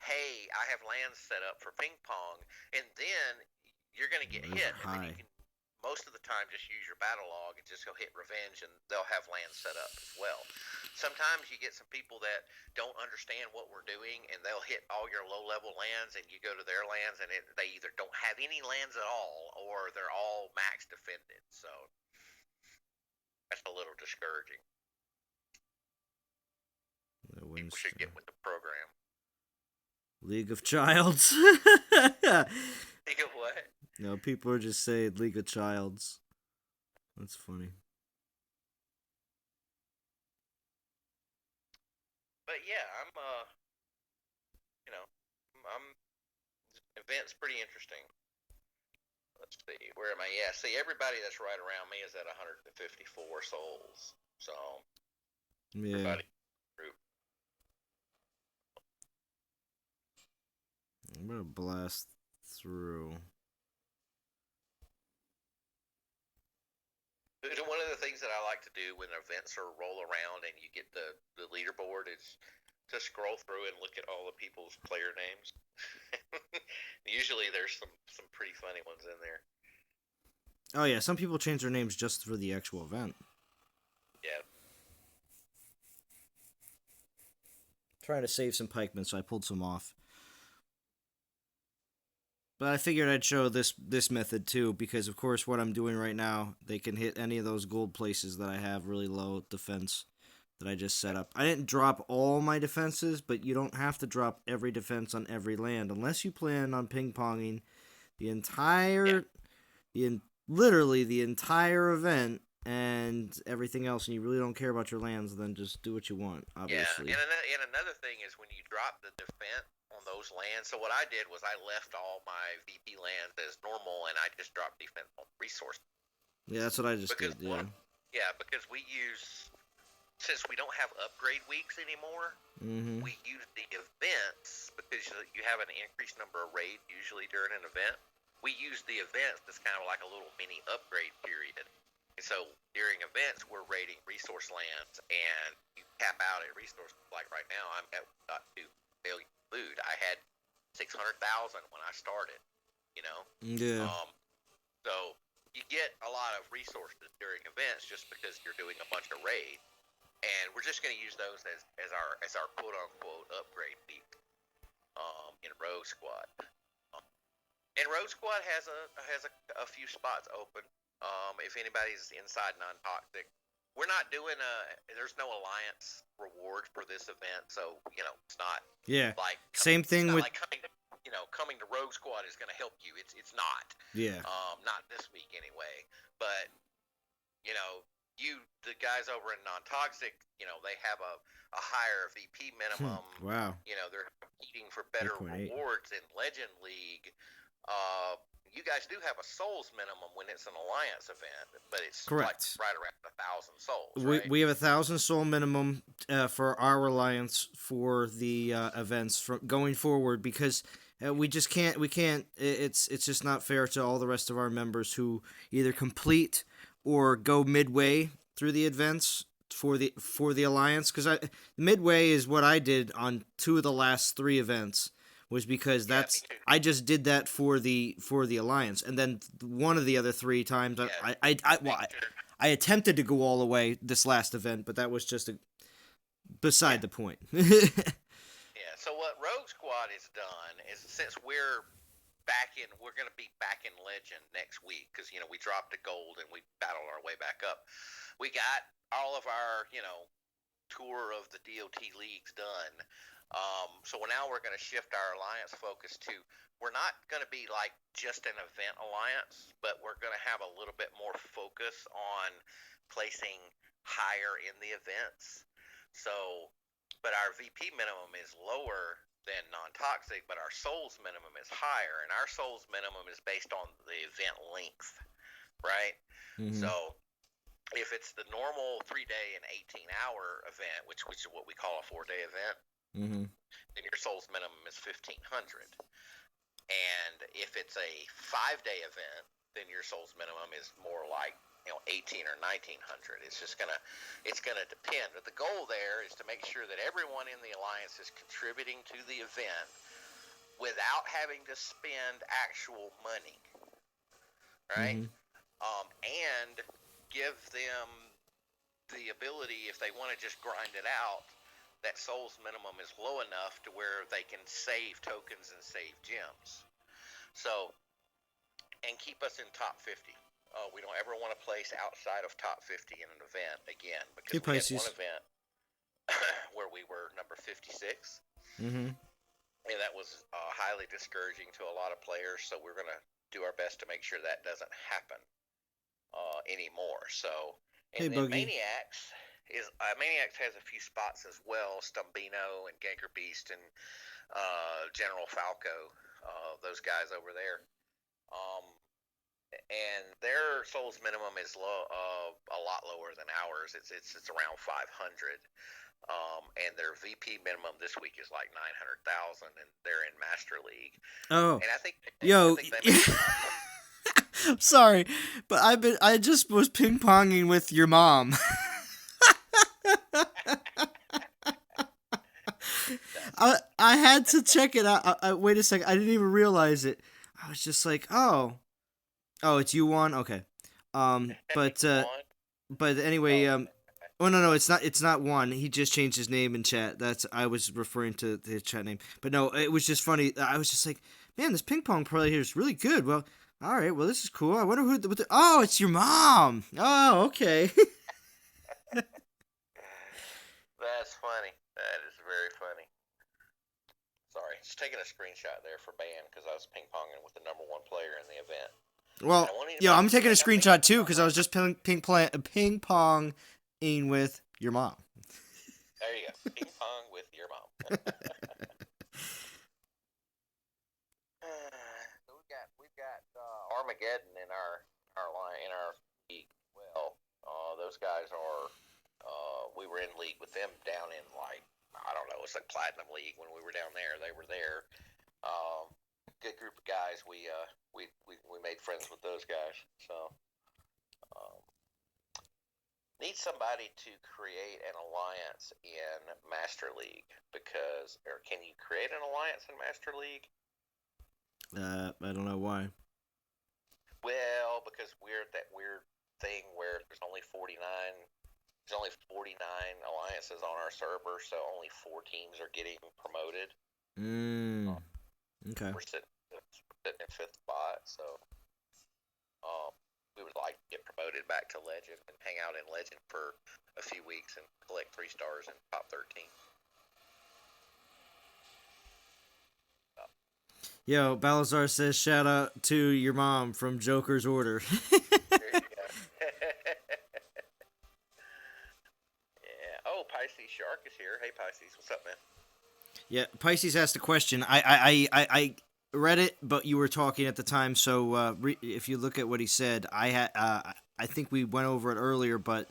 "Hey, I have lands set up for ping pong," and then you're going to get hit. And then you can, most of the time, just use your battle log and just go hit revenge, and they'll have lands set up as well. Sometimes you get some people that don't understand what we're doing, and they'll hit all your low-level lands, and you go to their lands, and they either don't have any lands at all, or they're all max defended. So that's a little discouraging. People should get with the program. League of Childs. League of what? No, people are just saying League of Childs. That's funny. But yeah, event's pretty interesting. Let's see, where am I? Yeah, see, everybody that's right around me is at 154 souls. So, yeah. Everybody. I'm gonna blast through. One of the things that I like to do when events are roll around and you get the leaderboard is to scroll through and look at all the people's player names. Usually there's some pretty funny ones in there. Oh yeah, some people change their names just for the actual event. Yeah. Trying to save some pikemen, so I pulled some off. But I figured I'd show this method too, because of course what I'm doing right now, they can hit any of those gold places that I have really low defense that I just set up. I didn't drop all my defenses, but you don't have to drop every defense on every land unless you plan on ping-ponging the entire, literally the entire event and everything else, and you really don't care about your lands, then just do what you want, obviously. Yeah, and another thing is when you drop the defense on those lands. So what I did was I left all my VP lands as normal, and I just dropped defense on resource. Yeah, that's what I just did. Yeah, because we use, since we don't have upgrade weeks anymore, we use the events because you have an increased number of raids usually during an event. We use the events as kind of like a little mini upgrade period. And so during events, we're raiding resource lands, and you cap out at resources. Like right now, I'm at 2 million food. I had 600,000 when I started. You know. Yeah. So you get a lot of resources during events just because you're doing a bunch of raids, and we're just going to use those as our quote unquote upgrade week. In Rogue Squad. And Rogue Squad has a few spots open. If anybody's inside non-toxic, we're not doing there's no alliance reward for this event, so it's not. Yeah. Like same thing with like coming to Rogue Squad is going to help you. It's not. Yeah. Not this week anyway. But the guys over in non-toxic, they have a higher VP minimum. Wow. They're competing for better 8.8. rewards in Legend League. You guys do have a souls minimum when it's an alliance event, but it's correct. Like right around 1,000 souls. Right? We have 1,000 soul minimum for our alliance for the events from going forward, because we just can't. It's just not fair to all the rest of our members who either complete or go midway through the events for the alliance. Because midway is what I did on 2 of the last 3 events. Was because I just did that for the alliance, and then one of the other 3 times I attempted to go all the way this last event, but that was just beside the point. Yeah. So what Rogue Squad has done is, since we're going to be back in Legend next week, because we dropped the gold and we battled our way back up. We got all of our tour of the DOT leagues done. So now we're going to shift our alliance focus to, we're not going to be like just an event alliance, but we're going to have a little bit more focus on placing higher in the events. So, but our VP minimum is lower than non-toxic, but our souls minimum is higher, and our souls minimum is based on the event length, right? So if it's the normal 3-day and 18-hour event, which is what we call a 4-day event, then your souls minimum is 1,500. And if it's a 5-day event, then your souls minimum is more like 1,800 or 1,900. It's gonna depend. But the goal there is to make sure that everyone in the alliance is contributing to the event without having to spend actual money, right? And give them the ability, if they want to just grind it out, that souls minimum is low enough to where they can save tokens and save gems. So, and keep us in top 50. We don't ever want to place outside of top 50 in an event again, because we had one event where we were number 56. And that was highly discouraging to a lot of players, so we're going to do our best to make sure that doesn't happen anymore. So, and then Maniacs has a few spots as well. Stumbino and Ganker Beast and General Falco, those guys over there. And their souls minimum is low, a lot lower than ours. It's around 500. And their VP minimum this week is like 900,000, and they're in Master League. Oh, and I think sorry, but I just was ping-ponging with your mom. I had to check it out. Wait a second. I didn't even realize it. I was just like, oh, it's you one. Okay. But anyway, oh no, it's not one. He just changed his name in chat. I was referring to his chat name. But no, it was just funny. I was just like, man, this ping pong player here is really good. Well, all right. Well, this is cool. I wonder who. Oh, it's your mom. Oh, okay. That's funny. That is very funny. Sorry, just taking a screenshot there for band because I was ping-ponging with the number 1 player in the event. Well, I don't want yeah, anybody I'm to think taking a I'm making screenshot too fun because of I was just ping-ponging with your mom. There you go. Ping pong with your mom. we've got Armageddon in our line in our league. Well, those guys are. We were in league with them down in like I don't know. It's like Platinum League when we were down there. They were there. Good group of guys. We made friends with those guys. So um, need somebody to create an alliance in Master League or can you create an alliance in Master League? I don't know why. Well, because we're at that weird thing where there's only 49 alliances on our server, so only 4 teams are getting promoted. Okay. We're sitting in 5th spot, so we would like to get promoted back to Legend and hang out in Legend for a few weeks and collect 3 stars in top 13. Yo, Balazar says shout out to your mom from Joker's Order. There you go. Yeah. Oh, Pisces Shark is here. Hey, Pisces, what's up, man? Yeah, Pisces asked a question. I read it, but you were talking at the time, so if you look at what he said, I think we went over it earlier, but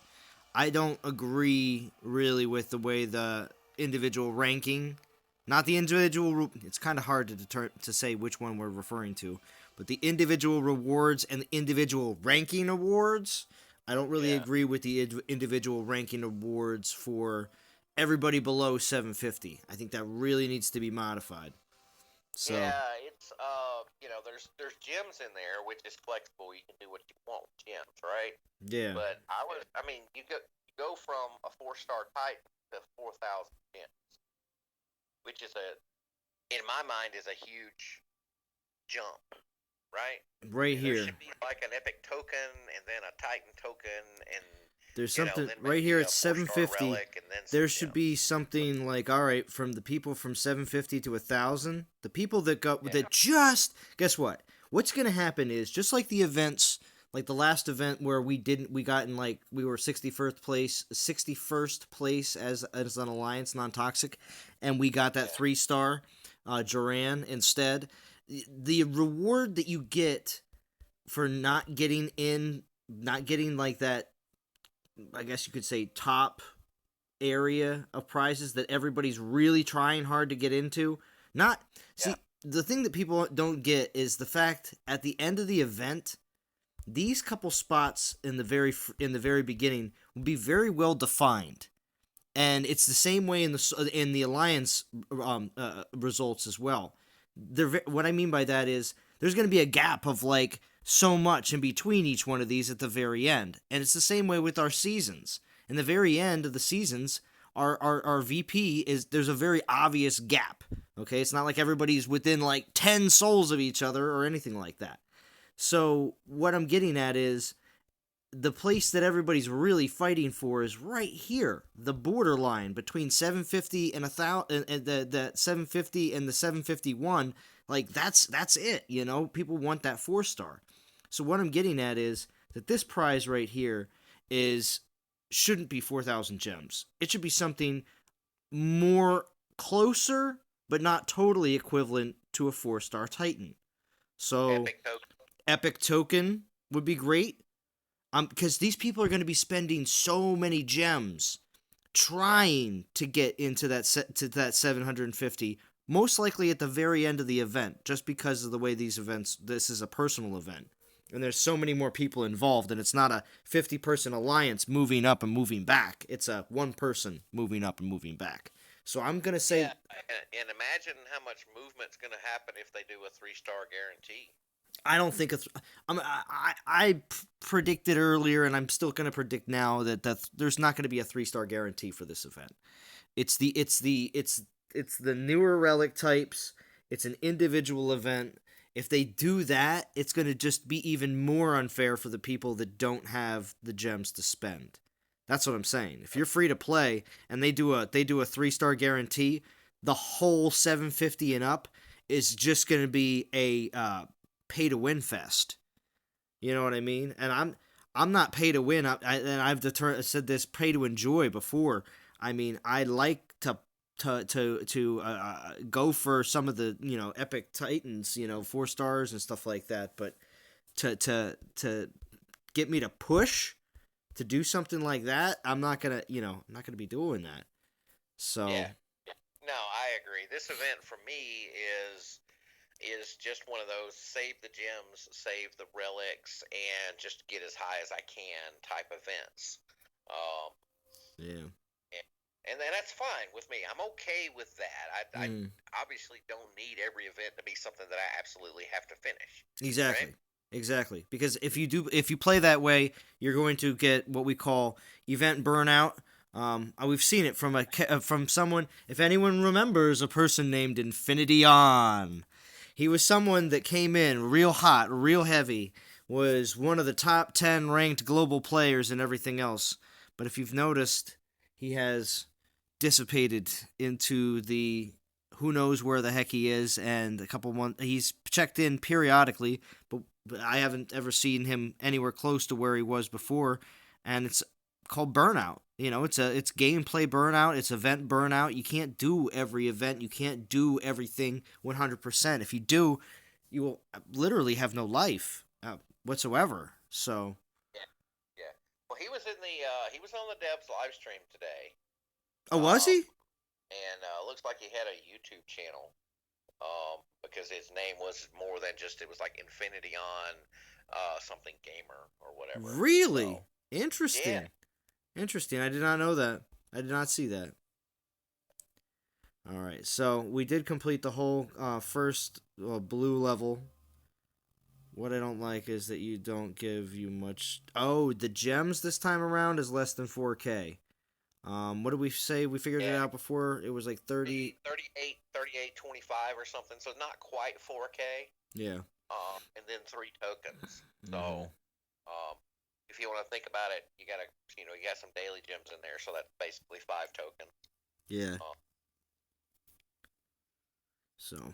I don't agree really with the way the individual ranking, not the individual. It's kind of hard to say which one we're referring to, but the individual rewards and the individual ranking awards. I don't really agree with the individual ranking awards for everybody below 750. I think that really needs to be modified. So yeah, it's there's gems in there, which is flexible. You can do what you want with gems, right? yeah, But you go from a 4-star Titan to 4,000 gems, which is in my mind, is a huge jump, right? right There here. should be like an epic token and then a Titan token and There's something then right maybe here a at 750. Relic, and then There should be something like, all right, from the people from 750 to 1,000, the people that just guess what? What's gonna happen is just like the events, like the last event where we got in like we were 61st place as an alliance non-toxic, and we got that 3-star Joran instead. The reward that you get for not getting like that, I guess you could say, top area of prizes that everybody's really trying hard to get into. The thing that people don't get is the fact at the end of the event, these couple spots in the very beginning will be very well defined, and it's the same way in the alliance results as well. What I mean by that is there's going to be a gap of like so much in between each one of these at the very end, and it's the same way with our seasons. In the very end of the seasons, our VP there's a very obvious gap. Okay, it's not like everybody's within like 10 souls of each other or anything like that. So what I'm getting at is the place that everybody's really fighting for is right here, the borderline between 750 and 1,000, and the 750 and the 751. Like that's it. People want that 4-star. So what I'm getting at is that this prize right here shouldn't be 4,000 gems. It should be something more closer, but not totally equivalent to a 4-star Titan. So epic token would be great. Because these people are going to be spending so many gems trying to get into that 750, most likely at the very end of the event, just because of the way these events. This is a personal event, and there's so many more people involved, and it's not a 50-person alliance moving up and moving back. It's a one person moving up and moving back. So I'm gonna say, and imagine how much movement's going to happen if they do a 3-star guarantee. I don't think I predicted earlier, and I'm still going to predict now that there's not going to be a 3-star guarantee for this event. It's the newer relic types. It's an individual event. If they do that, it's going to just be even more unfair for the people that don't have the gems to spend. That's what I'm saying. If you're free to play and they do a 3-star guarantee, the whole 750 and up is just going to be a pay to win fest. You know what I mean? And I'm not pay to win. And I've said this, pay to enjoy before. I mean, I like to go for some of the epic titans, 4 stars and stuff like that. But to get me to push to do something like that, I'm not gonna be doing that. So Yeah. No, I agree. This event for me is just one of those save the gems, save the relics, and just get as high as I can type events. Um, yeah. and then that's fine with me. I'm okay with that. I Mm. obviously don't need every event to be something that I absolutely have to finish. Exactly. Right? Exactly. Because if you play that way, you're going to get what we call event burnout. We've seen it from someone. If anyone remembers a person named Infinity On, he was someone that came in real hot, real heavy. Was one of the top 10 ranked global players and everything else. But if you've noticed, he has dissipated into the who knows where the heck he is, and a couple months he's checked in periodically, but I haven't ever seen him anywhere close to where he was before, and it's called burnout. It's gameplay burnout, it's event burnout. You can't do every event, you can't do everything 100%. If you do, you will literally have no life whatsoever. So Yeah. Yeah. Well, he was on the devs live stream today. oh, was he? And looks like he had a YouTube channel. Because his name was more than just, it was like Infinity On something gamer or whatever. Really? So, Interesting. yeah. Interesting. I did not know that. I did not see that. All right. So we did complete the whole first blue level. What I don't like is that you don't give you much. Oh, the gems this time around is less than 4K. What did we say? We figured it out before. It was like 3825 or something. So not quite 4K. Yeah. And then 3 tokens. So, if you want to think about it, you got some daily gems in there. So that's basically 5 tokens. Yeah. So.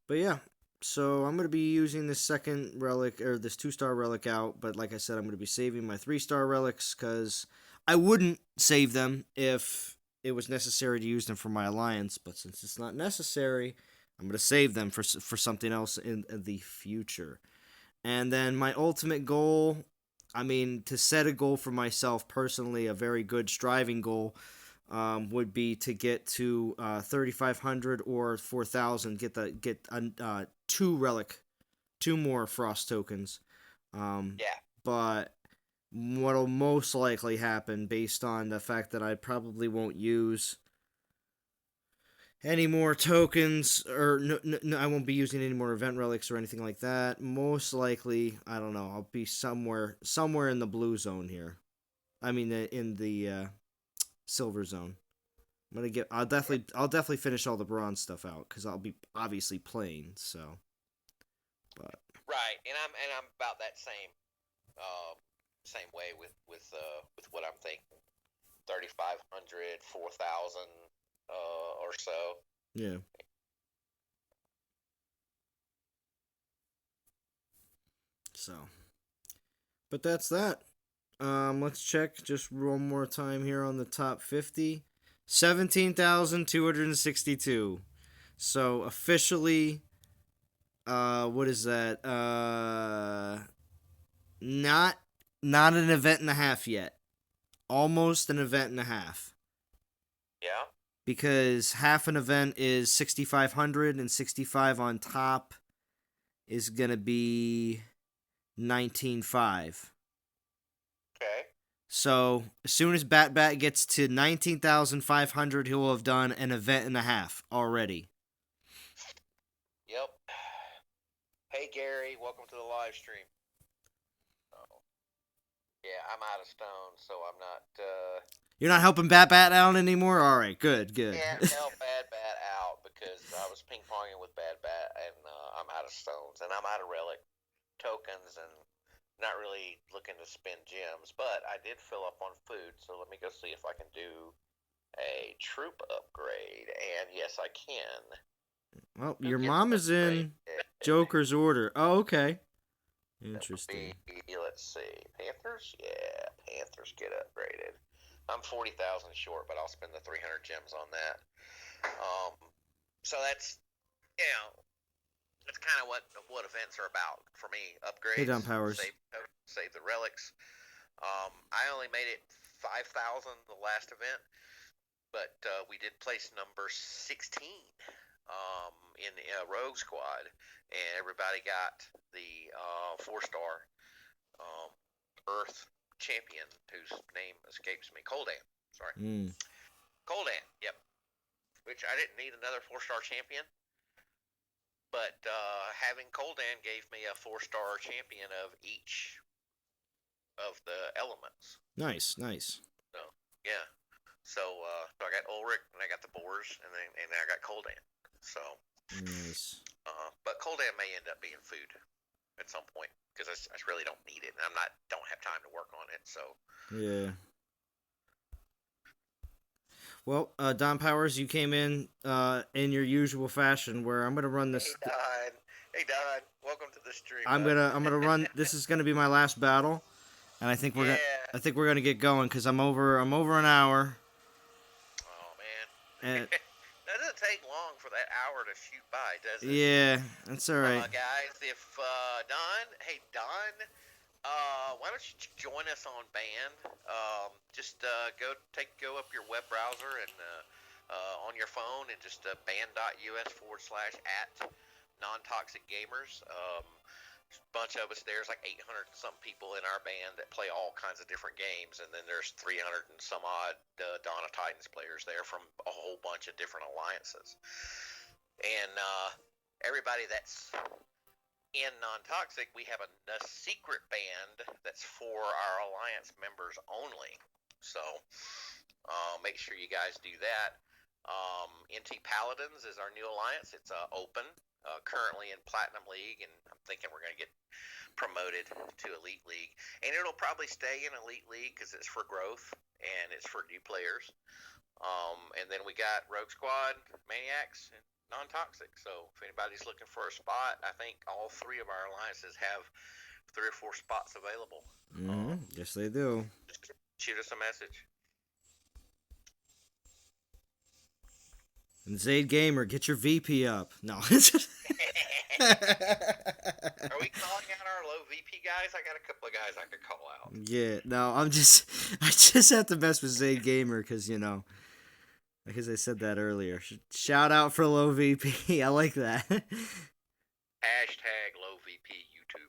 But yeah. So I'm going to be using this second relic, or this 2-star relic out. But like I said, I'm going to be saving my 3-star relics because I wouldn't save them if it was necessary to use them for my alliance. But since it's not necessary, I'm going to save them for something else in the future. And then my ultimate goal, to set a goal for myself personally, a very good striving goal, would be to get to 3,500 or 4,000. Get 2 more frost tokens. Yeah. But what'll most likely happen, based on the fact that I probably won't use any more tokens, or no, I won't be using any more event relics or anything like that. Most likely, I don't know, I'll be somewhere in the blue zone here. In the silver zone. I'll definitely finish all the bronze stuff out because I'll be obviously playing. So, but right, and I'm about that same way with what I'm thinking. 3,500, 4,000, or so. Yeah. So, but that's that. Let's check just one more time here on the top 50. 17,262. So officially, what is that? Not an event and a half yet. Almost an event and a half. Yeah. Because half an event is 6,500 and 65 on top is gonna be 19,500. Okay. So as soon as Bat gets to 19,500, he will have done an event and a half already. Yep. Hey Gary, welcome to the live stream. Yeah, I'm out of stones, so I'm not. You're not helping Bat out anymore? All right, good. Can't help Bad Bat out because I was ping-ponging with Bad Bat, and I'm out of stones, and I'm out of relic tokens, and not really looking to spend gems, but I did fill up on food, so let me go see if I can do a troop upgrade, and yes, I can. Well, your mom is in Joker's order. Oh, okay. Interesting. Let's see, Panthers. Yeah, Panthers get upgraded. I'm 40,000 short, but I'll spend the 300 gems on that. So that's that's kind of what events are about for me. Hey, Don Upgrades, Powers. save the relics. I only made it 5,000 the last event, but we did place number 16 in a Rogue Squad, and everybody got the 4-star Earth champion, whose name escapes me. Coldan. Sorry. Coldan. Yep. Which I didn't need another 4-star champion, but having Coldan gave me a 4-star champion of each of the elements. Nice. So yeah. So I got Ulrich, and I got the Boars, and I got Coldan. So nice. But Coldan may end up being food at some point because I really don't need it, and don't have time to work on it. So yeah. Well, Don Powers, you came in your usual fashion, where I'm gonna run this. Hey Don, welcome to the stream. I'm gonna run. This is gonna be my last battle, and I think we're gonna get going because I'm over an hour. Oh man. And that doesn't take long for that hour to shoot by, does it? Yeah, that's all right. Guys, if Don, why don't you join us on Band? Just go up your web browser and on your phone and just band.us/@ non-toxic gamers. Bunch of us. There's like 800 and some people in our band that play all kinds of different games, and then there's 300 and some odd Dawn of Titans players there from a whole bunch of different alliances. And everybody that's in non-toxic, we have a secret band that's for our alliance members only. So make sure you guys do that. NT Paladins is our new alliance. It's open. Currently in Platinum League, and I'm thinking we're going to get promoted to Elite League. And it'll probably stay in Elite League because it's for growth and it's for new players. And then we got Rogue Squad, Maniacs, and Non-Toxic. So if anybody's looking for a spot, I think all 3 of our alliances have 3 or 4 spots available. Yes, they do. Just shoot us a message. And Zaid Gamer, get your VP up. No. Are we calling out our low VP guys? I got a couple of guys I could call out. Yeah, no, I just have to mess with Zaid Gamer because, because I said that earlier. Shout out for low VP. I like that. # low VP YouTube.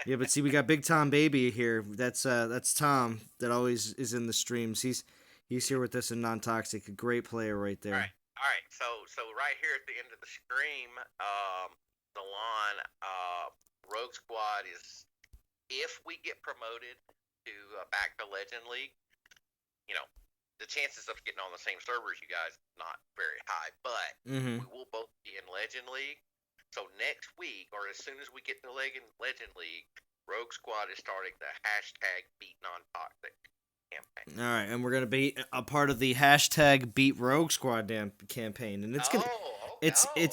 Yeah, but see, we got Big Tom Baby here. That's Tom that always is in the streams. He's here with us in Non-Toxic. A great player right there. All right. So right here at the end of the stream, Zalon, Rogue Squad is, if we get promoted to back to Legend League, the chances of getting on the same server as you guys not very high, but we will both be in Legend League. So next week, or as soon as we get to Legend League, Rogue Squad is starting the # Beat Non-Toxic campaign. All right, and we're gonna be a part of the # Beat Rogue Squad campaign, and it's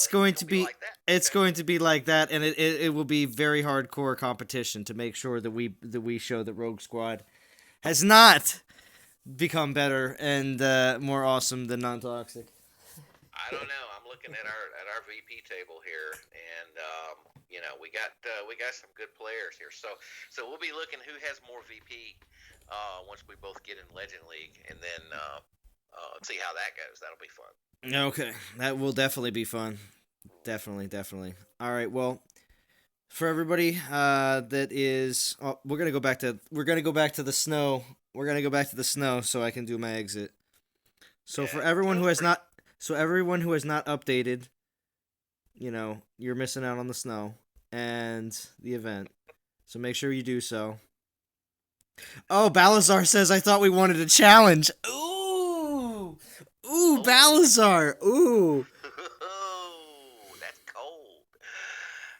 going to be like that, and it will be very hardcore competition to make sure that we show that Rogue Squad has not become better and more awesome than Non-Toxic. I don't know. I'm looking at our VP table here, and we got some good players here. So we'll be looking who has more VP. Once we both get in Legend League, and then see how that goes. That'll be fun. Okay, that will definitely be fun. Definitely. All right, well, for everybody that is, we're gonna go back to the snow. We're gonna go back to the snow so I can do my exit. So for everyone who has not updated, you're missing out on the snow and the event. So make sure you do so. Oh, Balazar says, I thought we wanted a challenge. Ooh, Balazar. Ooh. That's cold.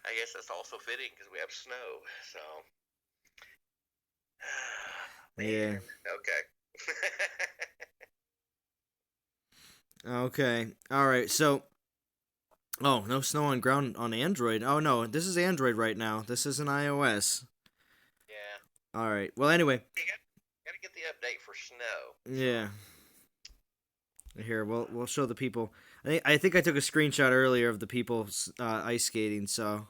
I guess that's also fitting because we have snow. So. Yeah. Okay. Okay. All right. So Oh, no snow on ground on Android. Oh no, this is Android right now. This isn't iOS. Yeah. All right. Well, anyway. You gotta get the update for snow. Yeah. Here, we'll show the people. I think I took a screenshot earlier of the people ice skating, so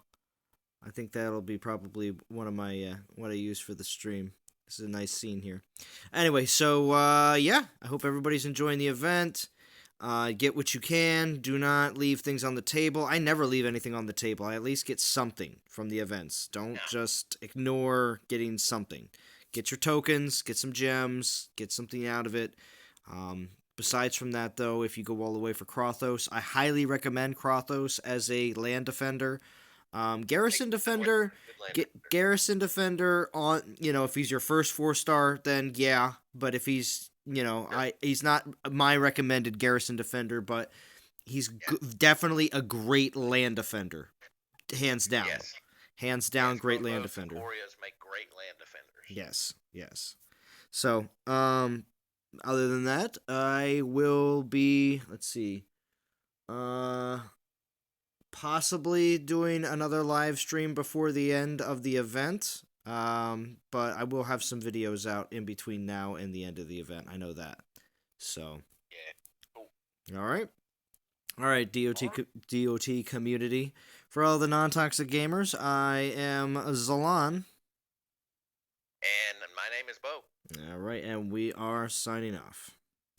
I think that'll be probably one of my what I use for the stream. This is a nice scene here. Anyway, so yeah, I hope everybody's enjoying the event. Get what you can. Do not leave things on the table. I never leave anything on the table. I at least get something from the events. Don't just ignore getting something. Get your tokens. Get some gems. Get something out of it. Besides from that, though, if you go all the way for Krothos, I highly recommend Krothos as a land defender. Garrison defender, Garrison defender on, if he's your first 4-star, then yeah. But if he's, he's not my recommended Garrison defender, but he's definitely a great land defender, hands down. Yes. Hands down, great land defender. Warriors make great land defenders. Yes. So, other than that, I will be, let's see, possibly doing another live stream before the end of the event. But I will have some videos out in between now and the end of the event. I know that. So, yeah. Cool. All right, DOT community. For all the non-toxic gamers, I am Zalon. And my name is Bo. All right, and we are signing off.